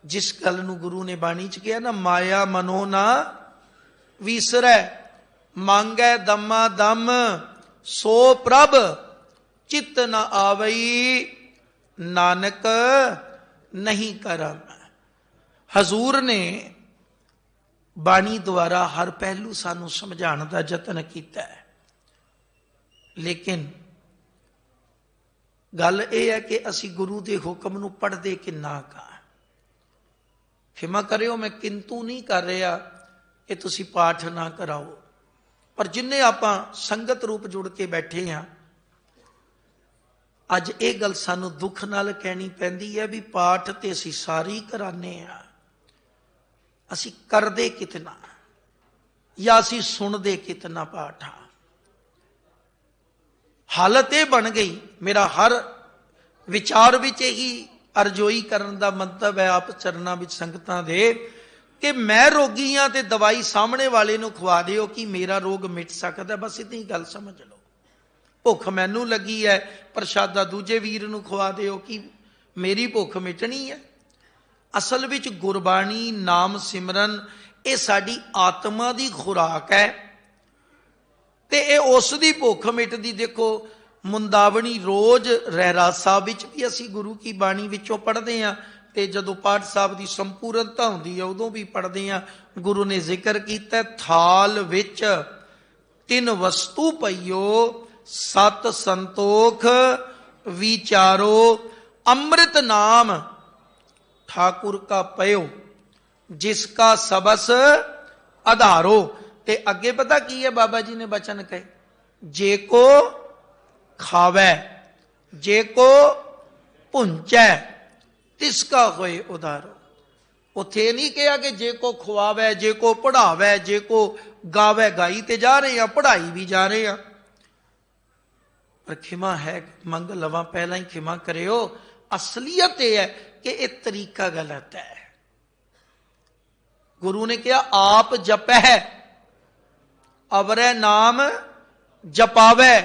जिस गल नूं गुरु ने बाणी च कहा ना, माया मनो ना विसरै, मांगै दमा दम सो प्रभ, चित न आवई नानक नहीं करम। हजूर ने बाणी द्वारा हर पहलू सानू समझाने का यतन किया है, लेकिन गल यह है कि असी गुरु के हुक्म नूं पढ़दे किन्ना का। खिमा करियो मैं किंतु नहीं कर रहा कि तुसी पाठ ना कराओ, पर जिन्हें आपां संगत रूप जुड़ के बैठे हाँ, अज ये गल सानू दुख नाल कहनी पैंदी है भी पाठ ते असी सारी कराने आ, असी करदे कितना या असी सुनदे कितना पाठ आ। हालत यह बन गई, मेरा हर विचार विच ही अरजोई करन दा मतलब है आप चरना विच संगतां दे कि मैं रोगी हाँ ते दवाई सामने वाले नूं खवा दिओ कि मेरा रोग मिट सकदा, बस इतनी गल समझ लो। भुख मैनू लगी है, प्रशादा दूजे वीर नूं खवा दिओ कि मेरी भुख मिटनी है। असल विच गुरबाणी नाम सिमरन ये साडी आत्मा दी खुराक है ते ये उस दी भुख मिटदी। देखो मुंदावनी रोज रहरास साहब विच भी असी गुरु की बाणी विचों पढ़ते हैं, ते जदों पाठ साहब की संपूर्णता होंदी है उदों भी पढ़ते हैं। गुरु ने जिक्र किया थाल विच तिन वस्तु पईओ सत संतोख विचारो, अमृत नाम ठाकुर का पयो जिसका सबस आधारो। ते अगे पता की है बाबा जी ने बचन कहे, जे को खावै जे को भुंचै तिसका होए उधारो। उथे नहीं कहा कि जे को खुआवै जे को पढ़ावै जे को गावै, गाई ते जा रहे हैं पढ़ाई भी जा रहे हैं, पर खिमा है मंग लवा पहला ही खिमा करियो। असलियत यह है कि यह तरीका गलत है। गुरु ने कहा आप जपै अवरै नाम जपावै,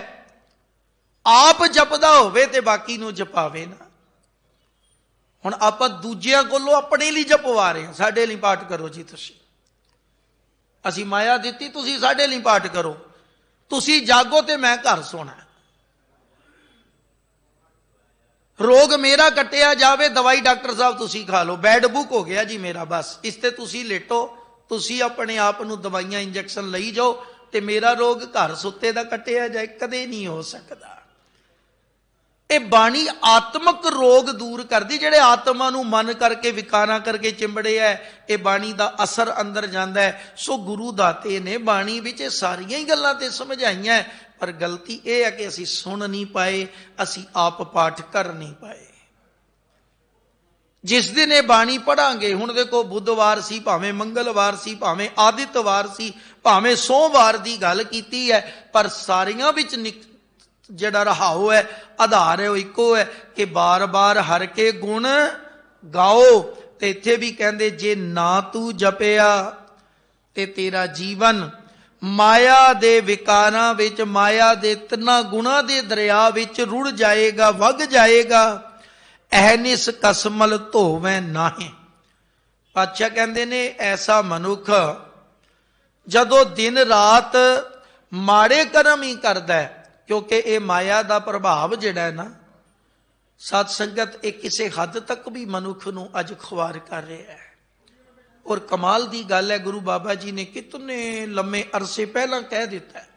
आप जपदा होवे ते बाकी नूं जपावे ना। ਹੁਣ ਆਪਾਂ ਦੂਜਿਆਂ ਕੋਲੋਂ ਆਪਣੇ ਲਈ ਜਪਵਾ ਰਹੇ ਹਾਂ, ਸਾਡੇ ਲਈ ਪਾਠ ਕਰੋ ਜੀ ਤੁਸੀਂ। ਅਸੀਂ ਮਾਇਆ ਦਿੱਤੀ, ਤੁਸੀਂ ਸਾਡੇ ਲਈ ਪਾਠ ਕਰੋ। ਤੁਸੀਂ ਜਾਗੋ ਤੇ ਮੈਂ ਘਰ ਸੋਣਾ। ਰੋਗ ਮੇਰਾ ਕੱਟਿਆ ਜਾਵੇ, ਦਵਾਈ ਡਾਕਟਰ ਸਾਹਿਬ ਤੁਸੀਂ ਖਾ ਲਓ, ਬੈਡ ਬੁੱਕ ਹੋ ਗਿਆ ਜੀ ਮੇਰਾ, ਬਸ ਇਸ ਤੇ ਤੁਸੀਂ ਲੇਟੋ, ਤੁਸੀਂ ਆਪਣੇ ਆਪ ਨੂੰ ਦਵਾਈਆਂ ਇੰਜੈਕਸ਼ਨ ਲਈ ਜਾਓ ਤੇ ਮੇਰਾ ਰੋਗ ਘਰ ਸੁੱਤੇ ਦਾ ਕੱਟਿਆ ਜਾਏ, ਕਦੇ ਨਹੀਂ ਹੋ ਸਕਦਾ। ਇਹ ਬਾਣੀ ਆਤਮਕ ਰੋਗ ਦੂਰ ਕਰਦੀ, ਜਿਹੜੇ ਆਤਮਾ ਨੂੰ ਮਨ ਕਰਕੇ ਵਿਕਾਰਾਂ ਕਰਕੇ ਚਿੰਬੜੇ ਹੈ, ਇਹ ਬਾਣੀ ਦਾ ਅਸਰ ਅੰਦਰ ਜਾਂਦਾ ਹੈ। ਸੋ ਗੁਰੂ ਦਾਤੇ ਨੇ ਬਾਣੀ ਵਿੱਚ ਇਹ ਸਾਰੀਆਂ ਹੀ ਗੱਲਾਂ ਤੇ ਸਮਝਾਈਆਂ, ਪਰ ਗਲਤੀ ਇਹ ਹੈ ਕਿ ਅਸੀਂ ਸੁਣ ਨਹੀਂ ਪਾਏ, ਅਸੀਂ ਆਪ ਪਾਠ ਕਰ ਨਹੀਂ ਪਾਏ। ਜਿਸ ਦਿਨ ਇਹ ਬਾਣੀ ਪੜਾਂਗੇ, ਹੁਣ ਦੇਖੋ ਬੁੱਧਵਾਰ ਸੀ, ਭਾਵੇਂ ਮੰਗਲਵਾਰ ਸੀ, ਭਾਵੇਂ ਆਦਿਤਵਾਰ ਸੀ, ਭਾਵੇਂ ਸੋਮਵਾਰ ਦੀ ਗੱਲ ਕੀਤੀ ਹੈ, ਪਰ ਸਾਰੀਆਂ ਵਿੱਚ ਜਿਹੜਾ ਰਹਾਉ ਹੈ, ਆਧਾਰ ਹੈ, ਉਹ ਇੱਕੋ ਹੈ ਕਿ ਬਾਰ-ਬਾਰ ਹਰ ਕੇ ਗੁਣ ਗਾਓ। ਤੇ ਇੱਥੇ ਵੀ ਕਹਿੰਦੇ ਜੇ ਨਾ ਤੂੰ ਜਪਿਆ ਤੇ ਤੇਰਾ ਜੀਵਨ ਮਾਇਆ ਦੇ ਵਿਕਾਰਾਂ ਵਿੱਚ, ਮਾਇਆ ਦੇ ਤਿੰਨਾਂ ਗੁਣਾਂ ਦੇ ਦਰਿਆ ਵਿੱਚ ਰੁੜ ਜਾਏਗਾ, ਵਗ ਜਾਏਗਾ। ਅਹਨਿਸ ਕਸਮਲ ਧੋਵੇਂ ਨਾਹੀਂ। ਪਾਤਸ਼ਾਹ ਕਹਿੰਦੇ ਨੇ ਐਸਾ ਮਨੁੱਖ ਜਦੋਂ ਦਿਨ ਰਾਤ ਮਾੜੇ ਕਰਮ ਹੀ ਕਰਦਾ ਹੈ, ਕਿਉਂਕਿ ਇਹ ਮਾਇਆ ਦਾ ਪ੍ਰਭਾਵ ਜਿਹੜਾ ਹੈ ਨਾ ਸਤ ਸੰਗਤ, ਇਹ ਕਿਸੇ ਹੱਦ ਤੱਕ ਵੀ ਮਨੁੱਖ ਨੂੰ ਅੱਜ ਖੁਆਰ ਕਰ ਰਿਹਾ ਹੈ। ਔਰ ਕਮਾਲ ਦੀ ਗੱਲ ਹੈ, ਗੁਰੂ ਬਾਬਾ ਜੀ ਨੇ ਕਿਤਨੇ ਲੰਮੇ ਅਰਸੇ ਪਹਿਲਾਂ ਕਹਿ ਦਿੱਤਾ ਹੈ,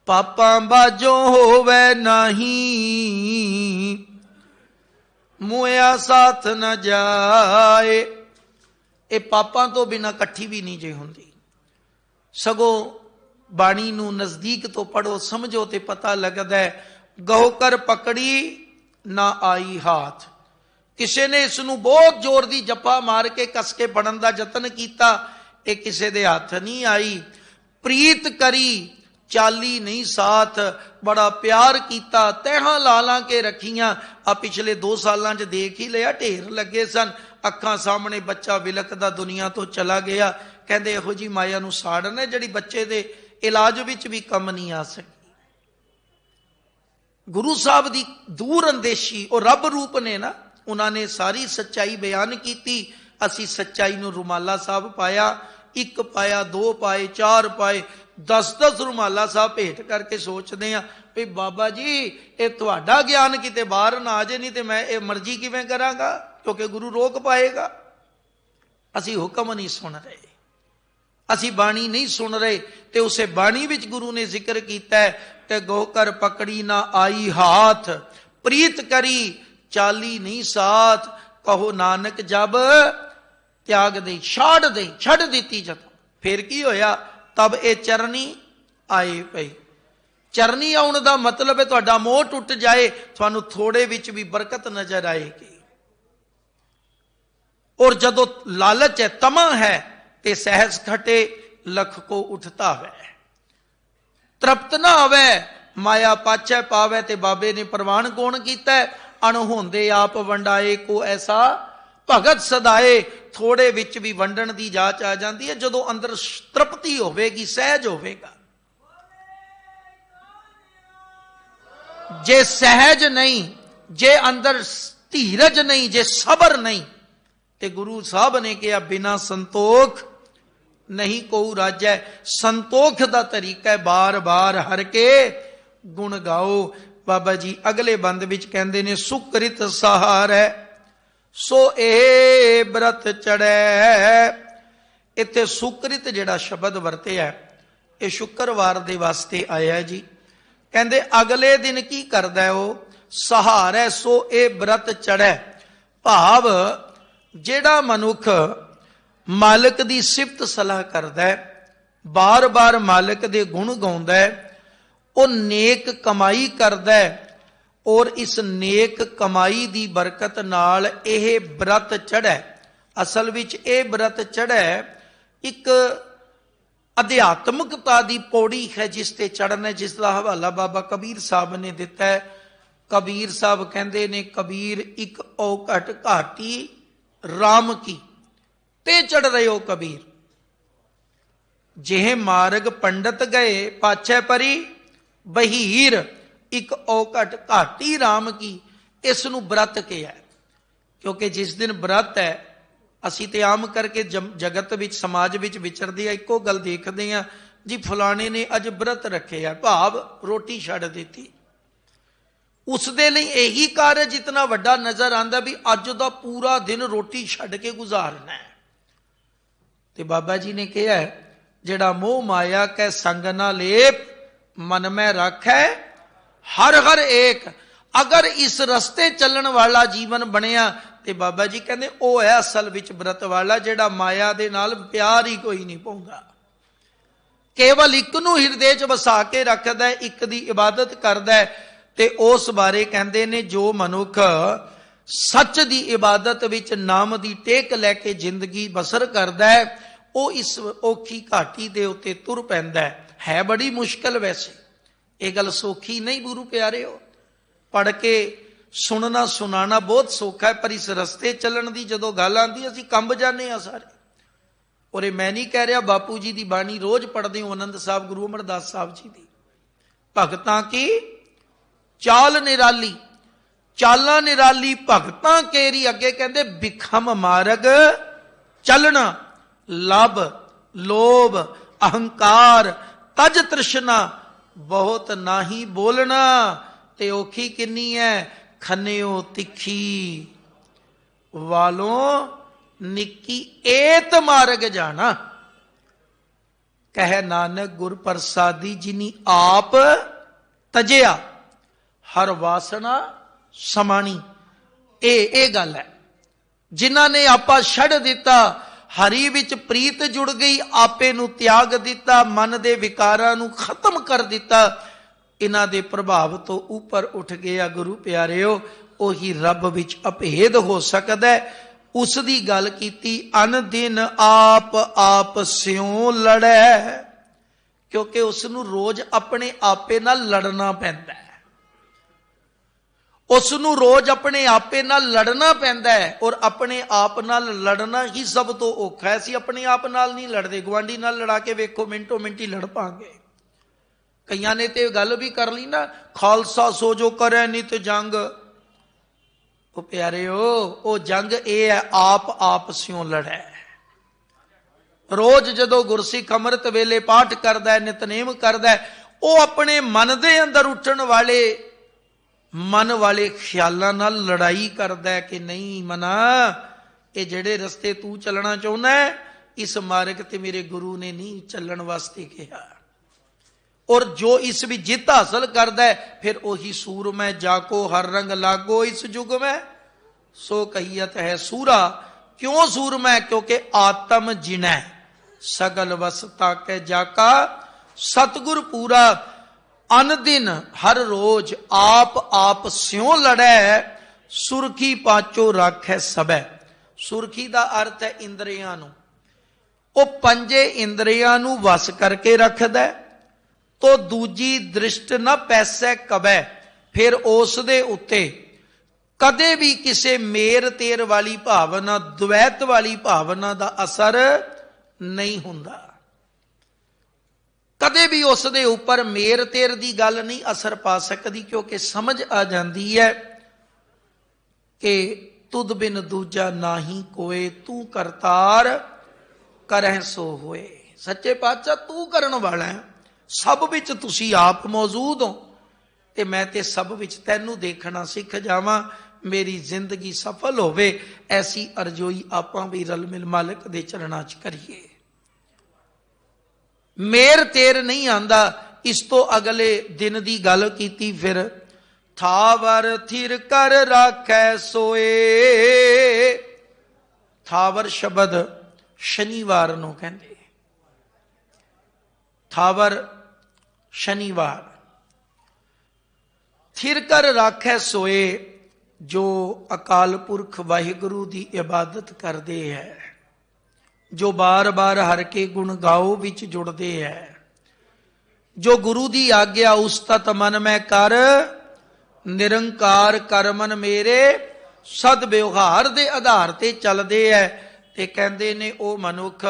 ਪਾਪਾਂ ਬਾਝੋਂ ਹੋਵੇ ਨਹੀਂ, ਮੋਇਆ ਸਾਥ ਨਾ ਜਾਏ। ਇਹ ਪਾਪਾਂ ਤੋਂ ਬਿਨਾਂ ਇਕੱਠੀ ਵੀ ਨਹੀਂ ਜੇ ਹੁੰਦੀ। ਸਗੋਂ ਬਾਣੀ ਨੂੰ ਨਜ਼ਦੀਕ ਤੋਂ ਪੜੋ, ਸਮਝੋ ਤੇ ਪਤਾ ਲੱਗਦਾ ਹੈ। ਗਹੁ ਕਰ ਪਕੜੀ ਨਾ ਆਈ ਹਾਥ। ਕਿਸੇ ਨੇ ਇਸ ਨੂੰ ਬਹੁਤ ਜ਼ੋਰ ਦੀ ਜੱਫਾ ਮਾਰ ਕੇ ਕਸ ਕੇ ਫੜਨ ਦਾ ਯਤਨ ਕੀਤਾ, ਇਹ ਕਿਸੇ ਦੇ ਹੱਥ ਨਹੀਂ ਆਈ। ਪ੍ਰੀਤ ਕਰੀ ਚਾਲੀ ਨਹੀਂ ਸਾਥ। ਬੜਾ ਪਿਆਰ ਕੀਤਾ, ਤਹਿਾਂ ਲਾ ਕੇ ਰੱਖੀਆਂ। ਆ ਪਿਛਲੇ 2 ਸਾਲਾਂ 'ਚ ਦੇਖ ਹੀ ਲਿਆ, ਢੇਰ ਲੱਗੇ ਸਨ ਅੱਖਾਂ ਸਾਹਮਣੇ, ਬੱਚਾ ਵਿਲਕਦਾ ਦੁਨੀਆ ਤੋਂ ਚਲਾ ਗਿਆ। ਕਹਿੰਦੇ ਇਹੋ ਜੀ ਮਾਇਆ ਨੂੰ ਸਾੜਨ ਹੈ ਜਿਹੜੀ ਬੱਚੇ ਦੇ ਇਲਾਜ ਵਿੱਚ ਵੀ ਕੰਮ ਨਹੀਂ ਆ ਸਕੀ। ਗੁਰੂ ਸਾਹਿਬ ਦੀ ਦੂਰ ਅੰਦੇਸ਼ੀ, ਉਹ ਰੱਬ ਰੂਪ ਨੇ ਨਾ, ਉਹਨਾਂ ਨੇ ਸਾਰੀ ਸੱਚਾਈ ਬਿਆਨ ਕੀਤੀ। ਅਸੀਂ ਸੱਚਾਈ ਨੂੰ ਰੁਮਾਲਾ ਸਾਹਿਬ ਪਾਇਆ, 1 ਪਾਇਆ, 2 ਪਾਏ, 4 ਪਾਏ, 10-10 ਰੁਮਾਲਾ ਸਾਹਿਬ ਭੇਟ ਕਰਕੇ ਸੋਚਦੇ ਆ ਵੀ ਬਾਬਾ ਜੀ ਇਹ ਤੁਹਾਡਾ ਗਿਆਨ ਕਿਤੇ ਬਾਹਰ ਨਾ ਆ ਜੇ, ਨਹੀਂ ਤੇ ਮੈਂ ਇਹ ਮਰਜ਼ੀ ਕਿਵੇਂ ਕਰਾਂਗਾ, ਕਿਉਂਕਿ ਗੁਰੂ ਰੋਕ ਪਾਏਗਾ। ਅਸੀਂ ਹੁਕਮ ਨਹੀਂ ਸੁਣ ਰਹੇ, ਅਸੀਂ ਬਾਣੀ ਨਹੀਂ ਸੁਣ ਰਹੇ। ਤੇ ਉਸੇ ਬਾਣੀ ਵਿੱਚ ਗੁਰੂ ਨੇ ਜ਼ਿਕਰ ਕੀਤਾ ਹੈ ਕਿ ਗੋ ਕਰ ਪਕੜੀ ਨਾ ਆਈ ਹਾਥ, ਪ੍ਰੀਤ ਕਰੀ ਚਾਲੀ ਨਹੀਂ ਸਾਥ। ਕਹੋ ਨਾਨਕ ਜਬ ਤਿਆਗ ਦੇ, ਛੱਡ ਦਿੱਤੀ ਜਦੋਂ, ਫਿਰ ਕੀ ਹੋਇਆ? ਤਬ ਇਹ ਚਰਨੀ ਆਏ ਪਈ। ਚਰਨੀ ਆਉਣ ਦਾ ਮਤਲਬ ਹੈ ਤੁਹਾਡਾ ਮੋਹ ਟੁੱਟ ਜਾਏ, ਤੁਹਾਨੂੰ ਥੋੜੇ ਵਿੱਚ ਵੀ ਬਰਕਤ ਨਜ਼ਰ ਆਏਗੀ। ਔਰ ਜਦੋਂ ਲਾਲਚ ਹੈ, ਤਮਾ ਹੈ, ਤੇ ਸਹਿਜ ਖਟੇ ਲਖ ਕੋ ਉਠਤਾ ਹੈ। ਤ੍ਰਿਪਤ ਨਾ ਆਵੇ ਮਾਇਆ ਪਾਛੈ ਪਾਵੇ। ਤੇ ਬਾਬੇ ਨੇ ਪ੍ਰਵਾਨ ਕੌਣ ਕੀਤਾ? ਅਣਹੋਂਦੇ ਆਪ ਵੰਡਾਏ ਕੋ ਐਸਾ ਭਗਤ ਸਦਾਏ। ਥੋੜੇ ਵਿੱਚ ਵੀ ਵੰਡਣ ਦੀ ਜਾਚ ਆ ਜਾਂਦੀ ਹੈ ਜਦੋਂ ਅੰਦਰ ਤ੍ਰਿਪਤੀ ਹੋਵੇਗੀ, ਸਹਿਜ ਹੋਵੇਗਾ। ਜੇ ਸਹਿਜ ਨਹੀਂ, ਜੇ ਅੰਦਰ ਧੀਰਜ ਨਹੀਂ, ਜੇ ਸਬਰ ਨਹੀਂ, ਤੇ ਗੁਰੂ ਸਾਹਿਬ ਨੇ ਕਿਹਾ ਬਿਨਾ ਸੰਤੋਖ ਨਹੀਂ ਕੋ ਰਾਜੈ। ਸੰਤੋਖ ਦਾ ਤਰੀਕਾ ਹੈ ਬਾਰ-ਬਾਰ ਹਰ ਕੇ ਗੁਣ ਗਾਓ। ਬਾਬਾ ਜੀ ਅਗਲੇ ਬੰਦ ਵਿੱਚ ਕਹਿੰਦੇ ਨੇ ਸੁਕ੍ਰਿਤ ਸਹਾਰੈ ਸੋ ਇਹ ਬ੍ਰਤ ਚੜੈ। ਇੱਥੇ ਸੁਕ੍ਰਿਤ ਜਿਹੜਾ ਸ਼ਬਦ ਵਰਤਿਆ ਇਹ ਸ਼ੁੱਕਰਵਾਰ ਦੇ ਵਾਸਤੇ ਆਇਆ ਜੀ। ਕਹਿੰਦੇ ਅਗਲੇ ਦਿਨ ਕੀ ਕਰਦਾ ਉਹ? ਸਹਾਰੈ ਸੋ ਇਹ ਬ੍ਰਤ ਚੜੈ। ਭਾਵ ਜਿਹੜਾ ਮਨੁੱਖ ਮਾਲਕ ਦੀ ਸਿਫਤ ਸਲਾਹ ਕਰਦਾ ਹੈ, ਬਾਰ-ਬਾਰ ਮਾਲਕ ਦੇ ਗੁਣ ਗਾਉਂਦਾ ਹੈ, ਉਹ ਨੇਕ ਕਮਾਈ ਕਰਦਾ ਹੈ, ਔਰ ਇਸ ਨੇਕ ਕਮਾਈ ਦੀ ਬਰਕਤ ਨਾਲ ਇਹ ਬ੍ਰਤ ਚੜ੍ਹੈ। ਅਸਲ ਵਿੱਚ ਇਹ ਬ੍ਰਤ ਚੜ੍ਹੈ ਇੱਕ ਅਧਿਆਤਮਕਤਾ ਦੀ ਪੌੜੀ ਹੈ ਜਿਸ ਤੇ ਚੜ੍ਹਨਾ, ਜਿਸ ਦਾ ਹਵਾਲਾ ਬਾਬਾ ਕਬੀਰ ਸਾਹਿਬ ਨੇ ਦਿੱਤਾ ਹੈ। ਕਬੀਰ ਸਾਹਿਬ ਕਹਿੰਦੇ ਨੇ ਕਬੀਰ ਇੱਕ ਔਕਟ ਘਾਟੀ ਰਾਮ ਕੀ ਤੇ ਚੜ ਰਹੇ ਹੋ ਕਬੀਰ। ਜਿਹੇ ਮਾਰਗ ਪੰਡਤ ਗਏ ਪਾਛੈ ਪਰੀ ਬਹੀਰ, ਇੱਕ ਔਕਟ ਘਾਟੀ ਰਾਮ ਕੀ। ਇਸ ਨੂੰ ਬ੍ਰਤ ਕਿਹਾ क्योंकि जिस दिन व्रत है, ਅਸੀਂ ਤੇ ਆਮ ਕਰਕੇ ਜਗਤ ਵਿੱਚ ਸਮਾਜ ਵਿੱਚ ਵਿਚਰਦੇ ਆ, ਇੱਕੋ ਗੱਲ ਦੇਖਦੇ ਆ ਜੀ ਫਲਾਣੇ ਨੇ ਅੱਜ व्रत ਰੱਖੇ ਆ, ਭਾਵ ਰੋਟੀ ਛੱਡ ਦਿੱਤੀ। ਉਸ ਦੇ ਲਈ ਇਹੀ ਕਾਰਜ ਜਿਤਨਾ ਵੱਡਾ ਨਜ਼ਰ ਆਉਂਦਾ ਵੀ ਅੱਜ ਦਾ ਪੂਰਾ ਦਿਨ ਰੋਟੀ ਛੱਡ ਕੇ ਗੁਜ਼ਾਰਨਾ ਹੈ। ਤੇ ਬਾਬਾ ਜੀ ਨੇ ਕਿਹਾ ਜਿਹੜਾ ਮੋਹ ਮਾਇਆ ਕੈ ਸੰਗ ਨਾ ਲੇਪ ਮਨ ਮੈਂ ਰੱਖੈ ਹਰ ਹਰ ਏਕ। ਅਗਰ ਇਸ ਰਸਤੇ ਚੱਲਣ ਵਾਲਾ ਜੀਵਨ ਬਣਿਆ ਤੇ ਬਾਬਾ ਜੀ ਕਹਿੰਦੇ ਉਹ ਹੈ ਅਸਲ ਵਿੱਚ ਬ੍ਰਤ ਵਾਲਾ, ਜਿਹੜਾ ਮਾਇਆ ਦੇ ਨਾਲ ਪਿਆਰ ਹੀ ਕੋਈ ਨਹੀਂ ਪਾਉਂਦਾ, ਕੇਵਲ ਇੱਕ ਨੂੰ ਹਿਰਦੇ 'ਚ ਵਸਾ ਕੇ ਰੱਖਦਾ, ਇੱਕ ਦੀ ਇਬਾਦਤ ਕਰਦਾ। ਤੇ ਉਸ ਬਾਰੇ ਕਹਿੰਦੇ ਨੇ ਜੋ ਮਨੁੱਖ ਸੱਚ ਦੀ ਇਬਾਦਤ ਵਿੱਚ ਨਾਮ ਦੀ ਟੇਕ ਲੈ ਕੇ ਜ਼ਿੰਦਗੀ ਬਸਰ ਕਰਦਾ ਹੈ, ਉਹ ਇਸ ਔਖੀ ਘਾਟੀ ਦੇ ਉੱਤੇ ਤੁਰ ਪੈਂਦਾ ਹੈ। ਬੜੀ ਮੁਸ਼ਕਲ ਵੈਸੇ, ਇਹ ਗੱਲ ਸੌਖੀ ਨਹੀਂ ਗੁਰੂ ਪਿਆਰਿਓ। ਪੜ੍ਹ ਕੇ ਸੁਣਨਾ ਸੁਣਾਣਾ ਬਹੁਤ ਸੌਖਾ ਹੈ, ਪਰ ਇਸ ਰਸਤੇ ਚੱਲਣ ਦੀ ਜਦੋਂ ਗੱਲ ਆਉਂਦੀ ਅਸੀਂ ਕੰਬ ਜਾਂਦੇ ਹਾਂ ਸਾਰੇ। ਔਰ ਇਹ ਮੈਂ ਨਹੀਂ ਕਹਿ ਰਿਹਾ, ਬਾਪੂ ਜੀ ਦੀ ਬਾਣੀ ਰੋਜ਼ ਪੜ੍ਹਦੇ ਹੋ, ਆਨੰਦ ਸਾਹਿਬ, ਗੁਰੂ ਅਮਰਦਾਸ ਸਾਹਿਬ ਜੀ ਦੀ। ਭਗਤਾਂ ਕੀ ਚਾਲ ਨਿਰਾਲੀ, ਚਾਲਾਂ ਨਿਰਾਲੀ ਭਗਤਾਂ ਕੇਰੀ। ਅੱਗੇ ਕਹਿੰਦੇ ਬਿਖਮ ਮਾਰਗ ਚੱਲਣਾ, ਲਬ ਲੋਭ ਅਹੰਕਾਰ ਤਜ ਤ੍ਰਿਸ਼ਨਾ ਬਹੁਤ ਨਾਹੀ ਬੋਲਣਾ। ਤੇ ਔਖੀ ਕਿੰਨੀ ਹੈ, ਖੰਨਿਓ ਤਿੱਖੀ ਵਾਲੋਂ ਨਿੱਕੀ ਏਤ ਮਾਰਗ ਜਾਣਾ। ਕਹਿ ਨਾਨਕ ਗੁਰ ਪ੍ਰਸਾਦੀ ਜਿਨੀ ਆਪ ਤਜਿਆ ਹਰ ਵਾਸਨਾ ਸਮਾਣੀ। ਇਹ ਗੱਲ ਹੈ, ਜਿਨ੍ਹਾਂ ਨੇ ਆਪਾ ਛੱਡ ਦਿੱਤਾ, ਹਰੀ ਵਿੱਚ ਪ੍ਰੀਤ ਜੁੜ ਗਈ, ਆਪੇ ਨੂੰ ਤਿਆਗ ਦਿੱਤਾ, ਮਨ ਦੇ ਵਿਕਾਰਾਂ ਨੂੰ ਖਤਮ ਕਰ ਦਿੱਤਾ, ਇਹਨਾਂ ਦੇ ਪ੍ਰਭਾਵ ਤੋਂ ਉੱਪਰ ਉੱਠ ਗਿਆ ਗੁਰੂ ਪਿਆਰਿਓ, ਉਹੀ ਰੱਬ ਵਿੱਚ ਅਭੇਦ ਹੋ ਸਕਦਾ। ਉਸ ਦੀ ਗੱਲ ਕੀਤੀ, ਅਨ ਦਿਨ ਆਪ ਆਪ ਸਿਉ ਲੜੈ, ਕਿਉਂਕਿ ਉਸ ਨੂੰ ਰੋਜ਼ ਆਪਣੇ ਆਪੇ ਨਾਲ ਲੜਨਾ ਪੈਂਦਾ ਹੈ। ਉਸ ਨੂੰ ਰੋਜ਼ ਆਪਣੇ ਆਪੇ ਨਾਲ ਲੜਨਾ ਪੈਂਦਾ ਹੈ, ਔਰ ਆਪਣੇ ਆਪ ਨਾਲ ਲੜਨਾ ਹੀ ਸਭ ਤੋਂ ਔਖਾ ਹੈ। ਅਸੀਂ ਆਪਣੇ ਆਪ ਨਾਲ ਨਹੀਂ ਲੜਦੇ, ਗੁਆਂਢੀ ਨਾਲ ਲੜਾ ਕੇ ਵੇਖੋ, ਮਿੰਟੋ ਮਿੰਟੀ ਲੜ ਪਾਂਗੇ। ਕਈਆਂ ਨੇ ਤੇ ਗੱਲ ਵੀ ਕਰ ਲਈ ਨਾ, ਖਾਲਸਾ ਸੋ ਜੋ ਕਰੇ ਨਿਤ ਜੰਗ। ਉਹ ਪਿਆਰਿਓ, ਉਹ ਜੰਗ ਇਹ ਹੈ, ਆਪ ਆਪ ਸਿਉ ਲੜੈ। ਰੋਜ਼ ਜਦੋਂ ਗੁਰਸਿੱਖ ਅੰਮ੍ਰਿਤ ਵੇਲੇ ਪਾਠ ਕਰਦਾ, ਨਿਤਨੇਮ ਕਰਦਾ, ਉਹ ਆਪਣੇ ਮਨ ਦੇ ਅੰਦਰ ਉੱਠਣ ਵਾਲੇ ਮਨ ਵਾਲੇ ਖਿਆਲਾਂ ਨਾਲ ਲੜਾਈ ਕਰਦਾ ਕਿ ਨਹੀਂ ਮਨਾ, ਇਹ ਜਿਹੜੇ ਰਸਤੇ ਤੂੰ ਚੱਲਣਾ ਚਾਹੁੰਦਾ ਇਸ ਮਾਰਗ ਤੇ ਮੇਰੇ ਗੁਰੂ ਨੇ ਨਹੀਂ ਚੱਲਣ ਵਾਸਤੇ ਕਿਹਾ। ਔਰ ਜੋ ਇਸ ਵਿੱਚ ਜਿੱਤ ਹਾਸਲ ਕਰਦਾ ਹੈ, ਫਿਰ ਉਹੀ ਸੂਰਮੈ ਜਾਕੋ ਹਰ ਰੰਗ ਲਾਗੋ ਇਸ ਯੁਗ ਮੈਂ ਸੋ ਕਹੀਅਤ ਹੈ ਸੂਰਾ। ਕਿਉਂ ਸੂਰਮੈ? ਕਿਉਂਕਿ ਆਤਮ ਜਿਨੈ ਸਗਲ ਵਸਤਾ ਕੇ ਜਾਕਾ ਸਤਿਗੁਰ ਪੂਰਾ। ਅਨ ਦਿਨ ਹਰ ਰੋਜ਼ ਆਪ ਆਪ ਸਿਉ ਲੜੈ, ਸੁਰਖੀ ਪਾਚੋ ਰਾਖੈ ਸਭੈ। ਸੁਰਖੀ ਦਾ ਅਰਥ ਹੈ ਇੰਦਰੀਆਂ ਨੂੰ। ਉਹ ਪੰਜੇ ਇੰਦਰੀਆਂ ਨੂੰ ਵਸ ਕਰਕੇ ਰੱਖਦਾ, ਤੋ ਦੂਜੀ ਦ੍ਰਿਸ਼ਟ ਨਾ ਪੈਸੈ ਕਬੈ। ਫਿਰ ਉਸ ਦੇ ਉੱਤੇ ਕਦੇ ਵੀ ਕਿਸੇ ਮੇਰ ਤੇਰ ਵਾਲੀ ਭਾਵਨਾ, ਦੁਵੈਤ ਵਾਲੀ ਭਾਵਨਾ ਦਾ ਅਸਰ ਨਹੀਂ ਹੁੰਦਾ। ਕਦੇ ਵੀ ਉਸ ਦੇ ਉੱਪਰ ਮੇਰ ਤੇਰ ਦੀ ਗੱਲ ਨਹੀਂ ਅਸਰ ਪਾ ਸਕਦੀ, ਕਿਉਂਕਿ ਸਮਝ ਆ ਜਾਂਦੀ ਹੈ ਕਿ ਤੁਧ ਬਿਨ ਦੂਜਾ ਨਾਹੀ ਕੋਏ, ਤੂੰ ਕਰਤਾਰ ਕਰਹਿ ਸੋ ਹੋਏ। ਸੱਚੇ ਪਾਤਸ਼ਾਹ ਤੂੰ ਕਰਨ ਵਾਲਾ ਹੈ, ਸਭ ਵਿੱਚ ਤੁਸੀਂ ਆਪ ਮੌਜੂਦ ਹੋ, ਤੇ ਮੈਂ ਤੇ ਸਭ ਵਿੱਚ ਤੈਨੂੰ ਦੇਖਣਾ ਸਿੱਖ ਜਾਵਾਂ, ਮੇਰੀ ਜ਼ਿੰਦਗੀ ਸਫਲ ਹੋਵੇ। ਐਸੀ ਅਰਜ਼ੋਈ ਆਪਾਂ ਵੀ ਰਲ ਮਿਲ ਮਾਲਕ ਦੇ ਚਰਨਾਂ 'ਚ ਕਰੀਏ। ਮੇਰ ਤੇਰ ਨਹੀਂ ਆਂਦਾ। ਇਸ ਤੋਂ ਅਗਲੇ ਦਿਨ ਦੀ ਗੱਲ ਕੀਤੀ, ਫਿਰ ਥਾਵਰ ਥਿਰ ਕਰ ਰਾਖੈ ਸੋਏ। ਥਾਵਰ ਸ਼ਬਦ ਸ਼ਨੀਵਾਰ ਨੂੰ ਕਹਿੰਦੇ, ਥਾਵਰ ਸ਼ਨੀਵਾਰ। ਥਿਰ ਕਰ ਰਾਖੈ ਸੋਏ, ਜੋ ਅਕਾਲ ਪੁਰਖ ਵਾਹਿਗੁਰੂ ਦੀ ਇਬਾਦਤ ਕਰਦੇ ਹੈ, ਜੋ ਬਾਰ-ਬਾਰ ਹਰ ਕੇ ਗੁਣ ਗਾਓ ਵਿੱਚ ਜੁੜਦੇ ਹੈ, ਜੋ ਗੁਰੂ ਦੀ ਆਗਿਆ ਉਸਤਤ ਮਨ ਮੈਂ ਕਰ, ਨਿਰੰਕਾਰ ਕਰਮਨ ਮੇਰੇ ਸਦ ਵਿਵਹਾਰ ਦੇ ਆਧਾਰ ਤੇ ਚੱਲਦੇ ਹੈ। ਤੇ ਕਹਿੰਦੇ ਨੇ ਉਹ ਮਨੁੱਖ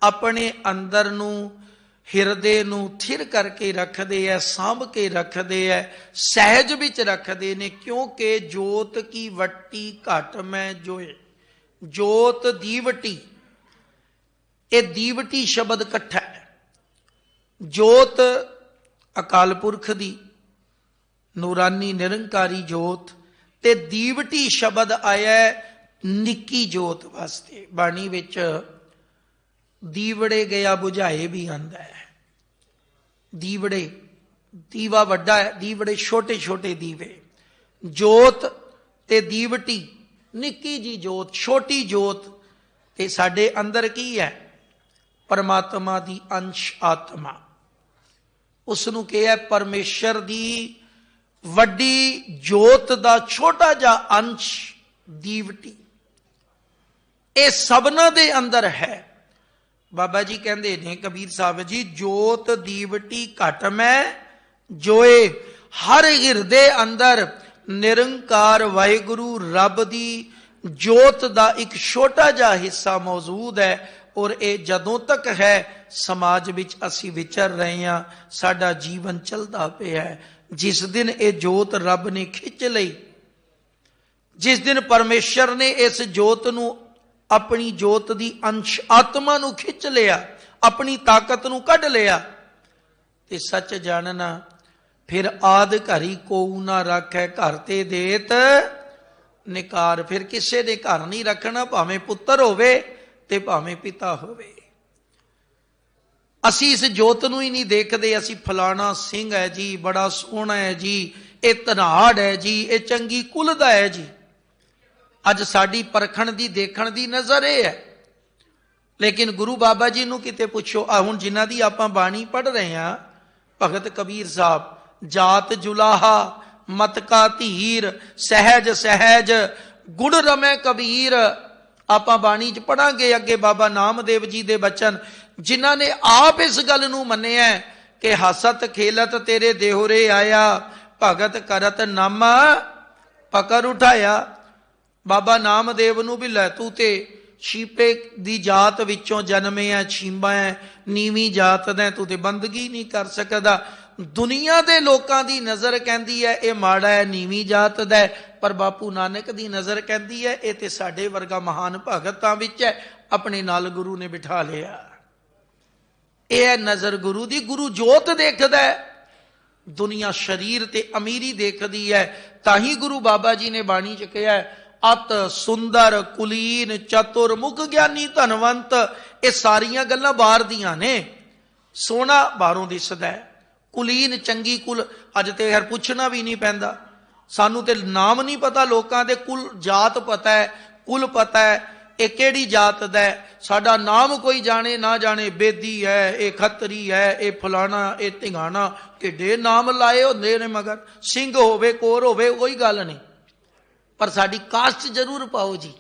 ਆਪਣੇ ਅੰਦਰ ਨੂੰ ਹਿਰਦੇ ਨੂੰ ਥਿਰ ਕਰਕੇ ਰੱਖਦੇ ਐ, ਸਾਂਭ ਕੇ ਰੱਖਦੇ ਐ, ਸਹਿਜ ਵਿੱਚ ਰੱਖਦੇ ਨੇ। ਕਿਉਂਕਿ ਜੋਤ ਕੀ ਵੱਟੀ ਘਟ ਮੈਂ ਜੋਏ। ਜੋਤ ਦੀਵਟੀ, ਇਹ ਦੀਵਟੀ ਸ਼ਬਦ ਇਕੱਠਾ ਹੈ। ਜੋਤ ਅਕਾਲ ਪੁਰਖ ਦੀ ਨੂਰਾਨੀ ਨਿਰੰਕਾਰੀ ਜੋਤ, ਤੇ ਦੀਵਟੀ ਸ਼ਬਦ ਆਇਆ ਨਿੱਕੀ ਜੋਤ ਵਾਸਤੇ। ਬਾਣੀ ਵਿੱਚ ਦੀਵੜੇ ਗਿਆ ਬੁਝਾਏ ਵੀ ਆਂਦਾ ਹੈ। ਦੀਵੜੇ, ਦੀਵਾ ਵੱਡਾ ਹੈ, ਦੀਵੜੇ ਛੋਟੇ ਛੋਟੇ ਦੀਵੇ। ਜੋਤ ਤੇ ਦੀਵਟੀ, ਨਿੱਕੀ ਜੀ ਜੋਤ, ਛੋਟੀ ਜੋਤ। ਤੇ ਸਾਡੇ ਅੰਦਰ ਕੀ ਹੈ? ਪਰਮਾਤਮਾ ਦੀ ਅੰਸ਼ ਆਤਮਾ। ਉਸ ਨੂੰ ਕਿਹਾ ਪਰਮੇਸ਼ਰ ਦੀ ਵੱਡੀ ਜੋਤ ਦਾ ਛੋਟਾ ਜਿਹਾ ਅੰਸ਼ ਦੀਵਟੀ। ਇਹ ਸਭਨਾਂ ਦੇ ਅੰਦਰ ਹੈ। ਬਾਬਾ ਜੀ ਕਹਿੰਦੇ ਨੇ ਕਬੀਰ ਸਾਹਿਬ ਜੀ, ਜੋਤ ਦੀਵਟੀ ਘਟ ਮੈਂ ਜੋਏ। ਹਰ ਹਿਰਦੇ ਅੰਦਰ ਨਿਰੰਕਾਰ ਵਾਹਿਗੁਰੂ ਰੱਬ ਦੀ ਜੋਤ ਦਾ ਇੱਕ ਛੋਟਾ ਜਿਹਾ ਹਿੱਸਾ ਮੌਜੂਦ ਹੈ। ਔਰ ਇਹ ਜਦੋਂ ਤੱਕ ਹੈ ਸਮਾਜ ਵਿੱਚ ਅਸੀਂ ਵਿਚਰ ਰਹੇ ਹਾਂ, ਸਾਡਾ ਜੀਵਨ ਚੱਲਦਾ ਪਿਆ ਹੈ। ਜਿਸ ਦਿਨ ਇਹ ਜੋਤ ਰੱਬ ਨੇ ਖਿੱਚ ਲਈ, ਜਿਸ ਦਿਨ ਪਰਮੇਸ਼ਰ ਨੇ ਇਸ ਜੋਤ ਨੂੰ, ਆਪਣੀ ਜੋਤ ਦੀ ਅੰਸ਼ ਆਤਮਾ ਨੂੰ ਖਿੱਚ ਲਿਆ, ਆਪਣੀ ਤਾਕਤ ਨੂੰ ਕੱਢ ਲਿਆ, ਤੇ ਸੱਚ ਜਾਣਨਾ ਫਿਰ ਆਦ ਘਰੀ ਕੋਊ ਨਾ ਰੱਖੈ, ਘਰ ਤੇ ਦੇਤ ਨਿਕਾਰ। ਫਿਰ ਕਿਸੇ ਦੇ ਘਰ ਨਹੀਂ ਰੱਖਣਾ, ਭਾਵੇਂ ਪੁੱਤਰ ਹੋਵੇ ਤੇ ਭਾਵੇਂ ਪਿਤਾ ਹੋਵੇ। ਅਸੀਂ ਇਸ ਜੋਤ ਨੂੰ ਹੀ ਨਹੀਂ ਦੇਖਦੇ। ਅਸੀਂ ਫਲਾਣਾ ਸਿੰਘ ਹੈ ਜੀ, ਬੜਾ ਸੋਹਣਾ ਹੈ ਜੀ, ਇਹ ਧਨਾੜ ਹੈ ਜੀ, ਇਹ ਚੰਗੀ ਕੁਲ ਦਾ ਹੈ ਜੀ। ਅੱਜ ਸਾਡੀ ਪਰਖਣ ਦੀ, ਦੇਖਣ ਦੀ ਨਜ਼ਰ ਇਹ ਹੈ। ਲੇਕਿਨ ਗੁਰੂ ਬਾਬਾ ਜੀ ਨੂੰ ਕਿਤੇ ਪੁੱਛੋ, ਹੁਣ ਜਿਨ੍ਹਾਂ ਦੀ ਆਪਾਂ ਬਾਣੀ ਪੜ੍ਹ ਰਹੇ ਹਾਂ, ਭਗਤ ਕਬੀਰ ਸਾਹਿਬ, ਜਾਤ ਜੁਲਾਹਾ ਮਤ ਕਾ ਧੀਰ, ਸਹਿਜ ਸਹਿਜ ਗੁੜ ਰਮੈ ਕਬੀਰ। ਆਪਾਂ ਬਾਣੀ 'ਚ ਪੜਾਂਗੇ ਅੱਗੇ ਬਾਬਾ ਨਾਮਦੇਵ ਜੀ ਦੇ ਬਚਨ, ਜਿਨ੍ਹਾਂ ਨੇ ਆਪ ਇਸ ਗੱਲ ਨੂੰ ਮੰਨਿਆ ਕਿ ਹਸਤ ਖੇਲਤ ਤੇਰੇ ਦੇਹੁਰੇ ਆਇਆ, ਭਗਤ ਕਰਤ ਨਾਮਾ ਪਕੜ ਉਠਾਇਆ। ਬਾਬਾ ਨਾਮਦੇਵ ਨੂੰ ਵੀ ਲੈ, ਤੂੰ ਤੇ ਛੀਪੇ ਦੀ ਜਾਤ ਵਿੱਚੋਂ ਜਨਮਿਆ, ਛੀਂਬਾ ਹੈ, ਨੀਵੀਂ ਜਾਤ ਦਾ, ਤੂੰ ਤੇ ਬੰਦਗੀ ਨਹੀਂ ਕਰ ਸਕਦਾ। ਦੁਨੀਆ ਦੇ ਲੋਕਾਂ ਦੀ ਨਜ਼ਰ ਕਹਿੰਦੀ ਹੈ ਇਹ ਮਾੜਾ ਹੈ, ਨੀਵੀਂ ਜਾਤ ਦਾ, ਪਰ ਬਾਪੂ ਨਾਨਕ ਦੀ ਨਜ਼ਰ ਕਹਿੰਦੀ ਹੈ ਇਹ ਤੇ ਸਾਡੇ ਵਰਗਾ ਮਹਾਨ ਭਗਤਾਂ ਵਿੱਚ ਹੈ, ਆਪਣੇ ਨਾਲ ਗੁਰੂ ਨੇ ਬਿਠਾ ਲਿਆ। ਇਹ ਹੈ ਨਜ਼ਰ ਗੁਰੂ ਦੀ। ਗੁਰੂ ਜੋਤ ਦੇਖਦਾ ਹੈ, ਦੁਨੀਆ ਸ਼ਰੀਰ ਤੇ ਅਮੀਰੀ ਦੇਖਦੀ ਹੈ। ਤਾਂ ਹੀ ਗੁਰੂ ਬਾਬਾ ਜੀ ਨੇ ਬਾਣੀ 'ਚ ਕਿਹਾ ਅਤ ਸੁੰਦਰ ਕੁਲੀਨ ਚਤੁਰ ਮੁਖ ਗਿਆਨੀ ਧਨਵੰਤ। ਇਹ ਸਾਰੀਆਂ ਗੱਲਾਂ ਬਾਹਰ ਦੀਆਂ ਨੇ। ਸੋਹਣਾ ਬਾਹਰੋਂ ਦਿਸਦਾ ਹੈ, ਕੁਲੀਨ ਚੰਗੀ ਕੁਲ, ਅੱਜ ਤੇ ਯਾਰ ਪੁੱਛਣਾ ਵੀ ਨਹੀਂ ਪੈਂਦਾ ਸਾਨੂੰ, ਤੇ ਨਾਮ ਨਹੀਂ ਪਤਾ ਲੋਕਾਂ ਦੇ, ਕੁਲ ਜਾਤ ਪਤਾ ਹੈ, ਕੁਲ ਪਤਾ ਹੈ, ਇਹ ਕਿਹੜੀ ਜਾਤ ਦਾ ਹੈ। ਸਾਡਾ ਨਾਮ ਕੋਈ ਜਾਣੇ ਨਾ ਜਾਣੇ, ਬੇਦੀ ਹੈ, ਇਹ ਖੱਤਰੀ ਹੈ, ਇਹ ਫਲਾਣਾ, ਇਹ ਢਿੰਗਾਣਾ, ਕਿੱਡੇ ਨਾਮ ਲਾਏ ਹੁੰਦੇ ਨੇ, ਮਗਰ ਸਿੰਘ ਹੋਵੇ ਕੋਰ ਹੋਵੇ ਕੋਈ ਗੱਲ ਨਹੀਂ, ਪਰ ਸਾਡੀ ਕਾਸਟ ਜ਼ਰੂਰ ਪਾਓ ਜੀ।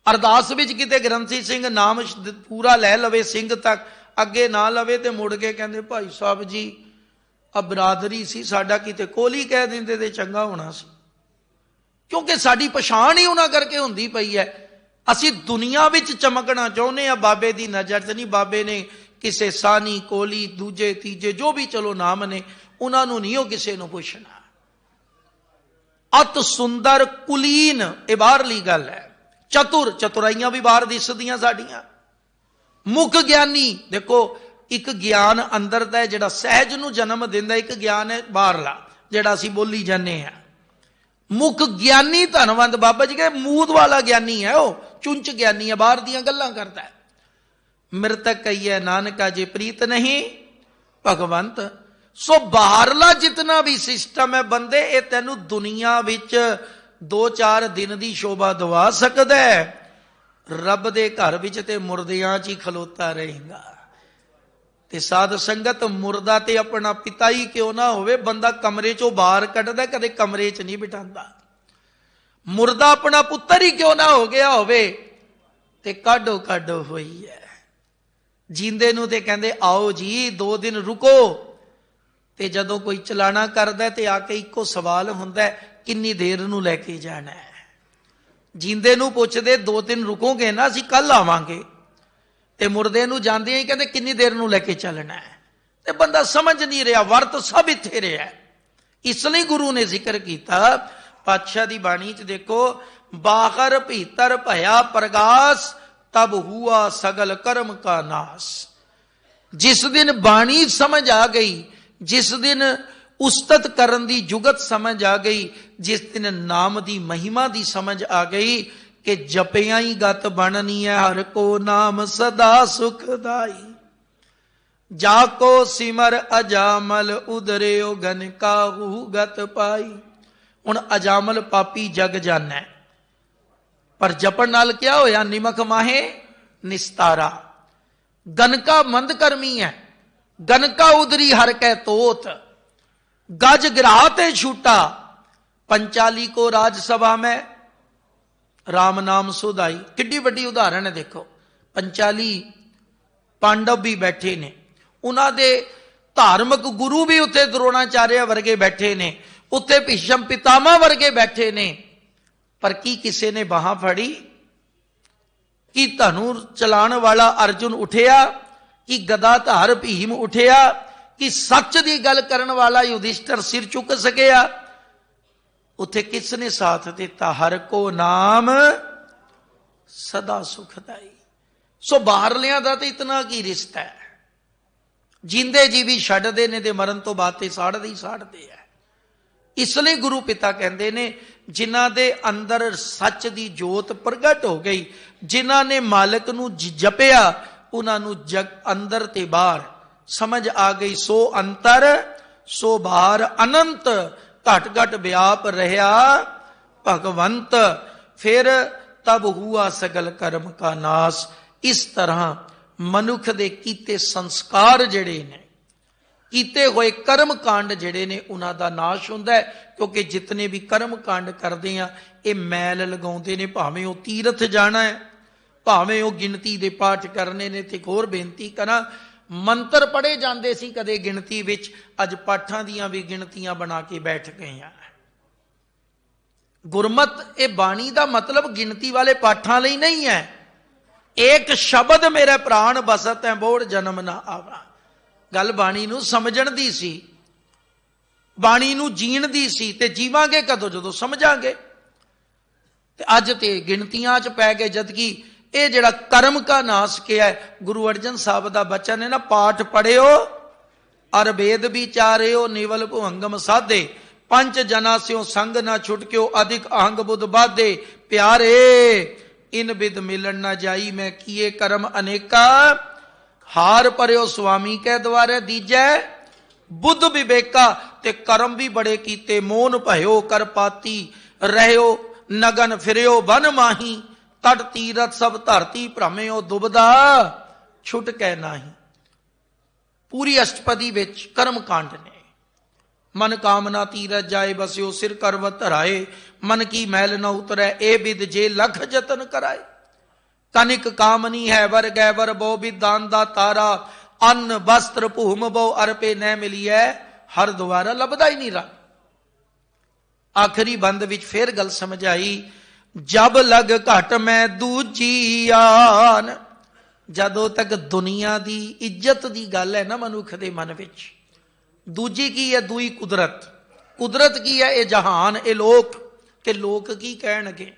ਅਰਦਾਸ ਵਿੱਚ ਕਿਤੇ ਗ੍ਰੰਥੀ ਸਿੰਘ ਨਾਮ ਪੂਰਾ ਲੈ ਲਵੇ, ਸਿੰਘ ਤੱਕ ਅੱਗੇ ਨਾ ਲਵੇ, ਤੇ ਮੁੜ ਕੇ ਕਹਿੰਦੇ ਭਾਈ ਸਾਹਿਬ ਜੀ ਆ ਬਰਾਦਰੀ ਸੀ, ਸਾਡਾ ਕਿਤੇ ਕੋਲੀ ਕਹਿ ਦਿੰਦੇ ਤੇ ਚੰਗਾ ਹੋਣਾ ਸੀ। ਕਿਉਂਕਿ ਸਾਡੀ ਪਛਾਣ ਹੀ ਉਹਨਾਂ ਕਰਕੇ ਹੁੰਦੀ ਪਈ ਹੈ। ਅਸੀਂ ਦੁਨੀਆ ਵਿੱਚ ਚਮਕਣਾ ਚਾਹੁੰਦੇ ਆ, ਬਾਬੇ ਦੀ ਨਜ਼ਰ 'ਚ ਨਹੀਂ। ਬਾਬੇ ਨੇ ਕਿਸੇ ਸਾਨੀ, ਕੋਲੀ, ਦੂਜੇ ਤੀਜੇ ਜੋ ਵੀ ਚਲੋ ਨਾਮ ਨੇ, ਉਹਨਾਂ ਨੂੰ ਨਹੀਂ ਉਹ ਕਿਸੇ ਨੂੰ ਪੁੱਛਣਾ। ਅਤ ਸੁੰਦਰ ਕੁਲੀਨ ਇਹ ਬਾਹਰਲੀ ਗੱਲ ਹੈ। ਚਤੁਰ, ਚਤੁਰਾਈਆਂ ਵੀ ਬਾਹਰ ਦਿਸਦੀਆਂ ਸਾਡੀਆਂ। ਮੁਖ ਗਿਆਨੀ, ਦੇਖੋ ਇੱਕ ਗਿਆਨ ਅੰਦਰ ਦਾ ਜਿਹੜਾ ਸਹਿਜ ਨੂੰ ਜਨਮ ਦਿੰਦਾ, ਇੱਕ ਗਿਆਨ ਹੈ ਬਾਹਰਲਾ ਜਿਹੜਾ ਅਸੀਂ ਬੋਲੀ ਜਾਂਦੇ ਹਾਂ। ਮੁਖ ਗਿਆਨੀ ਧਨਵੰਤ, ਬਾਬਾ ਜੀ ਕਹਿੰਦੇ ਮੂਦ ਵਾਲਾ ਗਿਆਨੀ ਹੈ, ਉਹ ਚੁੰਚ ਗਿਆਨੀ ਹੈ, ਬਾਹਰ ਦੀਆਂ ਗੱਲਾਂ ਕਰਦਾ ਹੈ। ਮਿਰਤਕ ਕਹੀਏ ਨਾਨਕਾ ਜੇ ਪ੍ਰੀਤ ਨਹੀਂ ਭਗਵੰਤ। ਸੋ ਬਾਹਰਲਾ ਜਿਤਨਾ ਵੀ ਸਿਸਟਮ ਹੈ ਬੰਦੇ, ਇਹ ਤੈਨੂੰ ਦੁਨੀਆ ਵਿੱਚ 2-4 ਦਿਨ ਦੀ ਸ਼ੋਭਾ ਦਵਾ ਸਕਦਾ ਹੈ। ਰੱਬ ਦੇ ਘਰ ਵਿੱਚ ਤੇ ਮੁਰਦਿਆਂ 'ਚ ਹੀ ਖਲੋਤਾ ਰਹੇਗਾ। ਤੇ ਸਾਧ ਸੰਗਤ, ਮੁਰਦਾ ਤੇ ਆਪਣਾ ਪਿਤਾ ਹੀ ਕਿਉਂ ਨਾ ਹੋਵੇ, ਬੰਦਾ ਕਮਰੇ 'ਚੋਂ ਬਾਹਰ ਕੱਢਦਾ, ਕਦੇ ਕਮਰੇ 'ਚ ਨਹੀਂ ਬਿਠਾਉਂਦਾ। ਮੁਰਦਾ ਆਪਣਾ ਪੁੱਤਰ ਹੀ ਕਿਉਂ ਨਾ ਹੋ ਗਿਆ ਹੋਵੇ, ਤੇ ਕਾਢੋ ਕਾਢੋ ਹੋਈ ਹੈ। ਜੀਂਦੇ ਨੂੰ ਤੇ ਕਹਿੰਦੇ ਆਓ ਜੀ 2 ਦਿਨ ਰੁਕੋ, ਤੇ ਜਦੋਂ ਕੋਈ ਚਲਾਣਾ ਕਰਦਾ ਤੇ ਆ ਕੇ ਇੱਕੋ ਸਵਾਲ ਹੁੰਦਾ, ਕਿੰਨੀ ਦੇਰ ਨੂੰ ਲੈ ਕੇ ਜਾਣਾ ਹੈ। ਜੀਂਦੇ ਨੂੰ ਪੁੱਛਦੇ 2 ਦਿਨ ਰੁਕੋਗੇ ਨਾ, ਅਸੀਂ ਕੱਲ ਆਵਾਂਗੇ। ਤੇ ਮੁਰਦੇ ਨੂੰ ਜਾਂਦੇ ਹੀ ਕਹਿੰਦੇ ਕਿੰਨੀ ਦੇਰ ਨੂੰ ਲੈ ਕੇ ਚੱਲਣਾ ਹੈ, ਤੇ ਬੰਦਾ ਸਮਝ ਨਹੀਂ ਰਿਹਾ, ਵਰਤ ਸਭ ਇੱਥੇ ਰਿਹਾ। ਇਸ ਲਈ ਗੁਰੂ ਨੇ ਜ਼ਿਕਰ ਕੀਤਾ ਪਾਤਸ਼ਾਹ ਦੀ ਬਾਣੀ 'ਚ ਦੇਖੋ, ਬਾਹਰ ਭੀਤਰ ਭਇਆ ਪ੍ਰਗਾਸ ਤਬ ਹੁਆ ਸਗਲ ਕਰਮ ਕਾ ਨਾਸ। ਜਿਸ ਦਿਨ ਬਾਣੀ ਸਮਝ ਆ ਗਈ, ਜਿਸ ਦਿਨ ਉਸਤਤ ਕਰਨ ਦੀ ਜੁਗਤ ਸਮਝ ਆ ਗਈ, ਜਿਸ ਦਿਨ ਨਾਮ ਦੀ ਮਹਿਮਾ ਦੀ ਸਮਝ ਆ ਗਈ ਕਿ ਜਪਿਆ ਹੀ ਗਤ ਬਣਨੀ ਹੈ, ਹਰ ਕੋ ਨਾਮ ਸਦਾ ਸੁਖਦਾਈ। ਜਾ ਕੋ ਸਿਮਰ ਅਜਾਮਲ ਉਦਰਿਓ ਗਨ ਕਾਹੂ ਗਤ ਪਾਈ। ਹੁਣ ਅਜਾਮਲ ਪਾਪੀ ਜਗ ਜਾਣਾ, ਪਰ ਜਪਣ ਨਾਲ ਕਿਆ ਹੋਇਆ? ਨਿਮਕ ਮਾਹੇ ਨਿਸਤਾਰਾ। ਗਨਕਾ ਮੰਦ ਕਰਮੀ ਹੈ, ਗਨਕਾ ਉਦਰੀ ਹਰ ਕੈ ਤੋਤ। गज गिराते छूटा पंचाली को राजसभा में राम नाम सुधाई। किड्डी वड्डी उदाहरण है देखो, पंचाली पांडव भी बैठे ने, उन्होंने धार्मिक गुरु भी उत्थे द्रोणाचार्य वर्गे बैठे ने, उत्थे भीष्म पितामह वर्गे बैठे ने, पर की किसी ने बाह फड़ी? कि धनुर चलाण वाला अर्जुन उठिया? कि गदाधार भीम उठिया? कि सच की गल करन वाला युधिष्ठिर सिर चुक सकिया? उथे किसने साथ दिता? हर को नाम सदा सुखदाई। सो बाहरलियां दा ते इतना की रिश्ता है, जिंदे जी भी छड्डदे ने ते मरण तो बाद ते साड़दे ही साड़दे है। इसलिए गुरु पिता कहते ने, जिन्हां दे अंदर सच दी जोत प्रगट हो गई, जिन्हां ने मालिक नू जपिया, उन्हां नू जग अंदर ते बाहर समझ आ गई। सो अंतर सो बाहर अनंत, घट घट व्याप रहा भगवंत। फिर तब हुआ सगल कर्म का नाश। इस तरह मनुख दे कीते संस्कार जड़े ने, कीते हुए कर्म कांड जड़े ने, उन्हां दा नाश हुंदा है। क्योंकि जितने भी कर्म कांड करते हैं ये मैल लगाउंदे ने, भावें वो तीरथ जाना है, भावें वो गिनती दे पाठ करने ने। ते होर बेनती करा, मंत्र पढ़े जाते सी कदे गिनती विच, अज पाठां दियां भी गिनतियां बना के बैठ गए हैं। गुरमत ए बाणी दा मतलब गिनती वाले पाठां लई नहीं है। एक शब्द मेरे प्राण बसत है बोड़ जन्म ना आवा। गल बाणी नूं समझण दी सी, बाणी नूं जीण दी सी, ते जीवांगे कदों? जदों समझांगे। ते अज ते गिनतियां च पै गए, जदकि ये जड़ा कर्म का नाश किया है, गुरु अर्जन साहब का बचन है ना, पाठ पढ़ियो अर वेद विचारियो, निवल भुवंगम साधे, पंच जना स्यो संग ना छुटक्यो, अधिक अहंग बुध बाधे। प्यारे इन विद मिलन ना जाई, मैं किए कर्म अनेका, हार परियो स्वामी के द्वारे दीजै बुद्ध विवेका। ते कर्म भी बड़े कीते, मोन भयो कर पाती, रहो नगन फिरियो बन माही, तट तीरथ सब धरती भ्रमियो दुबदा छुट कै नाही। पूरी अष्टपदी विच कर्म कांड ने। मन कामना तीरथ जाए बस्यो, सिर करवत धराए, मन की मैल न उतरै, ए विद जे लख जतन कराए। कनिक कामनी है वर गैवर बो, विदान दा तारा, अन्न वस्त्र भूम बो, अरपे न मिलिए, हर द्वारा लभदा ही नहीं रहा। आखिरी बंद विच फिर गल समझ आई, जब लग घट में दूजी आन। जदों तक दुनिया की इज्जत की गल है ना मनुख के मन विच, दूजी की है? दूई कुदरत। कुदरत की है? ये जहान, ये लोक। ते लोक की कहणगे?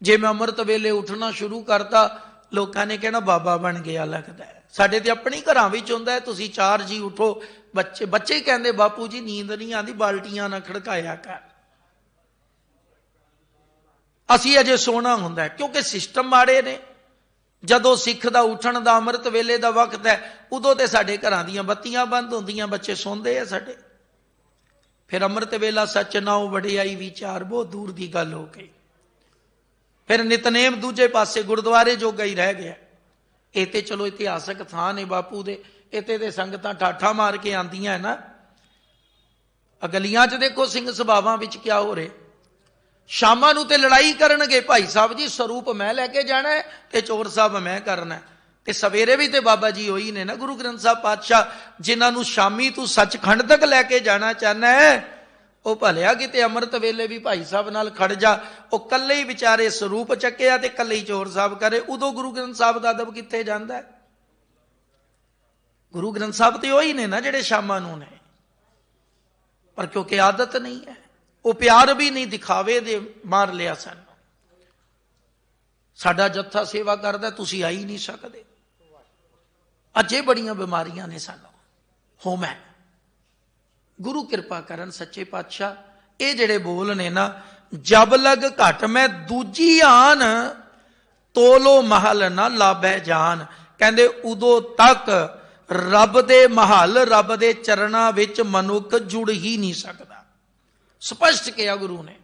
जे मैं अमृत वेले उठना शुरू करता, लोगों ने कहना बाबा बन गया लगता है। साडे ते अपनी घरां विच हुंदा है, तुसीं 4 जी उठो, बच्चे ही कहंदे बापू जी नींद नहीं आती, बाल्टियां ना खड़काया कर, असी अजे सोना हुंदा है। क्योंकि सिस्टम माड़े ने। जदों सिख दा उठण दा अमृत वेले दा वक्त है, उदों ते साडे घरां दीयां बत्तियां बंद हुंदियां, बच्चे सोंदे आ साडे। फिर अमृत वेला सच नाओ वडियाई विचार, बहुत दूर की गल हो गई। फिर नितनेम दूजे पासे गुरुद्वारे जोगा ही रह गया। ये तो चलो इतिहासक थान है बापू दे, इत्थे ते संगतां ठाठा मार के आंदियां है ना। गलियां च देखो सिंह सभावां विच क्या हो रहे। शामां नूं ते लड़ाई करनगे, भाई साहब जी स्वरूप मैं लैके जाना है ते चोर साहब मैं करना है। ते सवेरे भी ते बाबा जी होई ने ना गुरु ग्रंथ साहब पातशाह, जिन्हां नूं शामी तू सचखंड तक लैके जाना चाहना है, ਉਹ ਭਲਿਆ ਕਿਤੇ ਅੰਮ੍ਰਿਤ ਵੇਲੇ ਵੀ ਭਾਈ ਸਾਹਿਬ ਨਾਲ ਖੜ ਜਾ, ਉਹ ਕੱਲੇ ਹੀ ਵਿਚਾਰੇ ਸਰੂਪ ਚੱਕਿਆ ਤੇ ਕੱਲੇ ਹੀ ਚੋਰ ਸਾਹਿਬ ਕਰੇ, ਉਦੋਂ ਗੁਰੂ ਗ੍ਰੰਥ ਸਾਹਿਬ ਦਾ ਅਦਬ ਕਿੱਥੇ ਜਾਂਦਾ ਹੈ? ਗੁਰੂ ਗ੍ਰੰਥ ਸਾਹਿਬ ਤੇ ਉਹੀ ਨੇ ਨਾ ਜਿਹੜੇ ਸ਼ਾਮਾਂ ਨੂੰ ਨੇ, ਪਰ ਕਿਉਂਕਿ ਆਦਤ ਨਹੀਂ ਹੈ, ਉਹ ਪਿਆਰ ਵੀ ਨਹੀਂ, ਦਿਖਾਵੇ ਦੇ ਮਾਰ ਲਿਆ ਸਾਨੂੰ। ਸਾਡਾ ਜੱਥਾ ਸੇਵਾ ਕਰਦਾ, ਤੁਸੀਂ ਆ ਹੀ ਨਹੀਂ ਸਕਦੇ। ਅਜੇ ਬੜੀਆਂ ਬਿਮਾਰੀਆਂ ਨੇ ਸਾਨੂੰ ਹੋਮੈ। ਗੁਰੂ ਕਿਰਪਾ ਕਰਨ ਸੱਚੇ ਪਾਤਸ਼ਾਹ, ਇਹ ਜਿਹੜੇ ਬੋਲ ਨੇ ਨਾ, ਜਬ ਲਗ ਘਟ ਮੈਂ ਦੂਜੀ ਆਨ, ਤੋਲੋ ਮਹਲ ਨਾ ਲਾਭੈ ਜਾਨ। ਕਹਿੰਦੇ ਉਦੋਂ ਤੱਕ ਰੱਬ ਦੇ ਮਹਲ, ਰੱਬ ਦੇ ਚਰਨਾਂ ਵਿੱਚ ਮਨੁੱਖ ਜੁੜ ਹੀ ਨਹੀਂ ਸਕਦਾ। ਸਪਸ਼ਟ ਕਿਹਾ ਗੁਰੂ ਨੇ,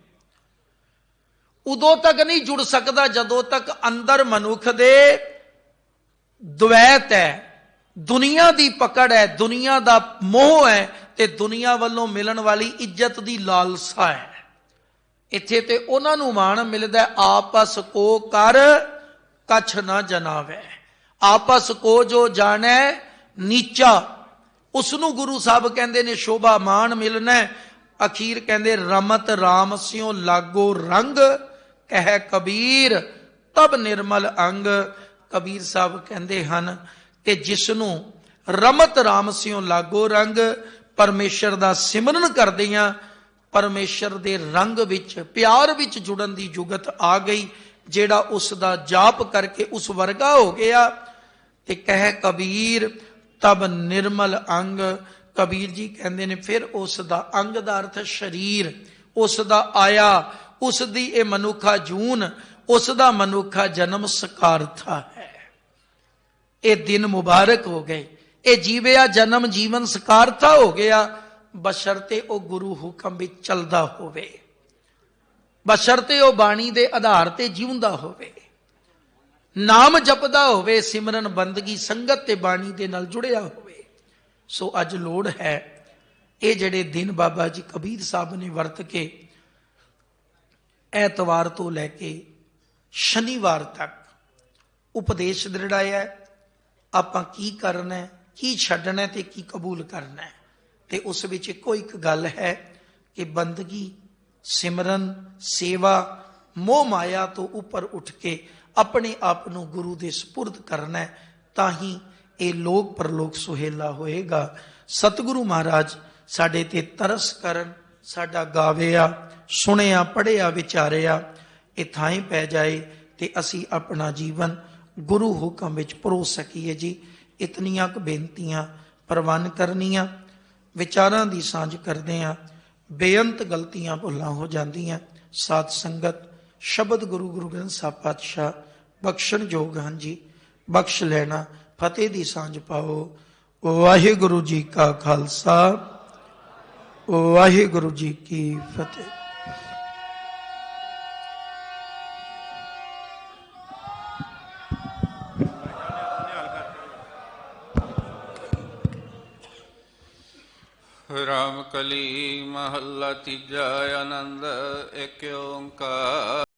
ਉਦੋਂ ਤੱਕ ਨਹੀਂ ਜੁੜ ਸਕਦਾ ਜਦੋਂ ਤੱਕ ਅੰਦਰ ਮਨੁੱਖ ਦੇ ਦੁਵੈਤ ਹੈ, ਦੁਨੀਆ ਦੀ ਪਕੜ ਹੈ, ਦੁਨੀਆ ਦਾ ਮੋਹ ਹੈ, ਤੇ ਦੁਨੀਆ ਵੱਲੋਂ ਮਿਲਣ ਵਾਲੀ ਇੱਜ਼ਤ ਦੀ ਲਾਲਸਾ ਹੈ। ਇੱਥੇ ਤੇ ਉਹਨਾਂ ਨੂੰ ਮਾਣ ਮਿਲਦਾ, ਆਪਸ ਕੋ ਕਰ ਕਛ ਨਾ ਜਨਾਵੇ। ਆਪਸ ਕੋ ਜੋ ਜਾਣੈ ਨੀਚਾ, ਉਸ ਨੂੰ ਗੁਰੂ ਸਾਹਿਬ ਕਹਿੰਦੇ ਨੇ ਸ਼ੋਭਾ ਮਾਣ ਮਿਲਣਾ। ਅਖੀਰ ਕਹਿੰਦੇ ਰਮਤ ਰਾਮ ਸਿਉ ਲਾਗੋ ਰੰਗ, ਕਹਿ ਕਬੀਰ ਤਬ ਨਿਰਮਲ ਅੰਗ। ਕਬੀਰ ਸਾਹਿਬ ਕਹਿੰਦੇ ਹਨ ਕਿ ਜਿਸ ਨੂੰ ਰਮਤ ਰਾਮ ਸਿਉ ਲਾਗੋ ਰੰਗ, ਪਰਮੇਸ਼ਰ ਦਾ ਸਿਮਰਨ ਕਰਦੇ ਆ, ਪਰਮੇਸ਼ਰ ਦੇ ਰੰਗ ਵਿੱਚ, ਪਿਆਰ ਵਿੱਚ ਜੁੜਨ ਦੀ ਜੁਗਤ ਆ ਗਈ, ਜਿਹੜਾ ਉਸ ਦਾ ਜਾਪ ਕਰਕੇ ਉਸ ਵਰਗਾ ਹੋ ਗਿਆ। ਤੇ ਕਹਿ ਕਬੀਰ ਤਬ ਨਿਰਮਲ ਅੰਗ। ਕਬੀਰ ਜੀ ਕਹਿੰਦੇ ਨੇ ਫਿਰ ਉਸ ਦਾ ਅੰਗ ਦਾ ਅਰਥ ਸਰੀਰ, ਉਸ ਦਾ ਆਇਆ, ਉਸ ਦੀ ਇਹ ਮਨੁੱਖਾ ਜੂਨ, ਉਸ ਦਾ ਮਨੁੱਖਾ ਜਨਮ ਸਕਾਰਥਾ ਹੈ। ਇਹ ਦਿਨ ਮੁਬਾਰਕ ਹੋ ਗਏ, ਇਹ ਜੀਵਿਆ ਜਨਮ ਜੀਵਨ ਸਕਾਰਥਾ ਹੋ ਗਿਆ, ਬਸ਼ਰਤੇ ਉਹ ਗੁਰੂ ਹੁਕਮ ਵਿੱਚ ਚੱਲਦਾ ਹੋਵੇ, ਬਸ਼ਰਤੇ ਉਹ ਬਾਣੀ ਦੇ ਆਧਾਰ ਤੇ ਜਿਉਂਦਾ ਹੋਵੇ, ਨਾਮ ਜਪਦਾ ਹੋਵੇ, ਸਿਮਰਨ ਬੰਦਗੀ ਸੰਗਤ ਤੇ ਬਾਣੀ ਦੇ ਨਾਲ ਜੁੜਿਆ ਹੋਵੇ। ਸੋ ਅੱਜ ਲੋੜ ਹੈ ਇਹ ਜਿਹੜੇ ਦਿਨ ਬਾਬਾ ਜੀ ਕਬੀਰ ਸਾਹਿਬ ਨੇ ਵਰਤ ਕੇ ਐਤਵਾਰ ਤੋਂ ਲੈ ਕੇ ਸ਼ਨੀਵਾਰ ਤੱਕ ਉਪਦੇਸ਼ ਦ੍ਰਿੜਾਇਆ, ਆਪਾਂ ਕੀ ਕਰਨਾ, ਕੀ ਛੱਡਣਾ ਤੇ ਕੀ ਕਬੂਲ ਕਰਨਾ। ਤੇ ਉਸ ਵਿੱਚ ਇੱਕੋ ਇੱਕ ਗੱਲ ਹੈ ਕਿ ਬੰਦਗੀ, ਸਿਮਰਨ, ਸੇਵਾ, ਮੋਹ ਮਾਇਆ ਤੋਂ ਉੱਪਰ ਉੱਠ ਕੇ ਆਪਣੇ ਆਪ ਨੂੰ ਗੁਰੂ ਦੇ ਸਪੁਰਦ ਕਰਨਾ, ਤਾਂ ਹੀ ਇਹ ਲੋਕ ਪਰਲੋਕ ਸੁਹੇਲਾ ਹੋਏਗਾ। ਸਤਿਗੁਰੂ ਮਹਾਰਾਜ ਸਾਡੇ ਤੇ ਤਰਸ ਕਰਨ, ਸਾਡਾ ਗਾਵਿਆ, ਸੁਣਿਆ, ਪੜ੍ਹਿਆ, ਵਿਚਾਰਿਆ ਇਹ ਥਾਂ ਪੈ ਜਾਏ ਤੇ ਅਸੀਂ ਆਪਣਾ ਜੀਵਨ ਗੁਰੂ ਹੁਕਮ ਵਿੱਚ ਪਰੋ ਸਕੀਏ। ਜੀ ਇਤਨੀਆਂ ਕੁ ਬੇਨਤੀਆਂ ਪ੍ਰਵਾਨ ਕਰਨੀਆਂ, ਵਿਚਾਰਾਂ ਦੀ ਸਾਂਝ ਕਰਦੇ ਹਾਂ। ਬੇਅੰਤ ਗਲਤੀਆਂ ਭੁੱਲਾਂ ਹੋ ਜਾਂਦੀਆਂ, ਸਾਧ ਸੰਗਤ ਸ਼ਬਦ ਗੁਰੂ ਗ੍ਰੰਥ ਸਾਹਿਬ ਪਾਤਸ਼ਾਹ ਬਖਸ਼ਣ ਯੋਗ ਹਨ ਜੀ, ਬਖਸ਼ ਲੈਣਾ। ਫਤਿਹ ਦੀ ਸਾਂਝ ਪਾਓ। ਵਾਹਿਗੁਰੂ ਜੀ ਕਾ ਖਾਲਸਾ, ਵਾਹਿਗੁਰੂ ਜੀ ਕੀ ਫਤਿਹ। ਰਾਮ ਕਲੀ ਮਹੱਲਾ ਤੀਜਾ। ਆਨੰਦ ਏਕ ਓੰਕਾਰ।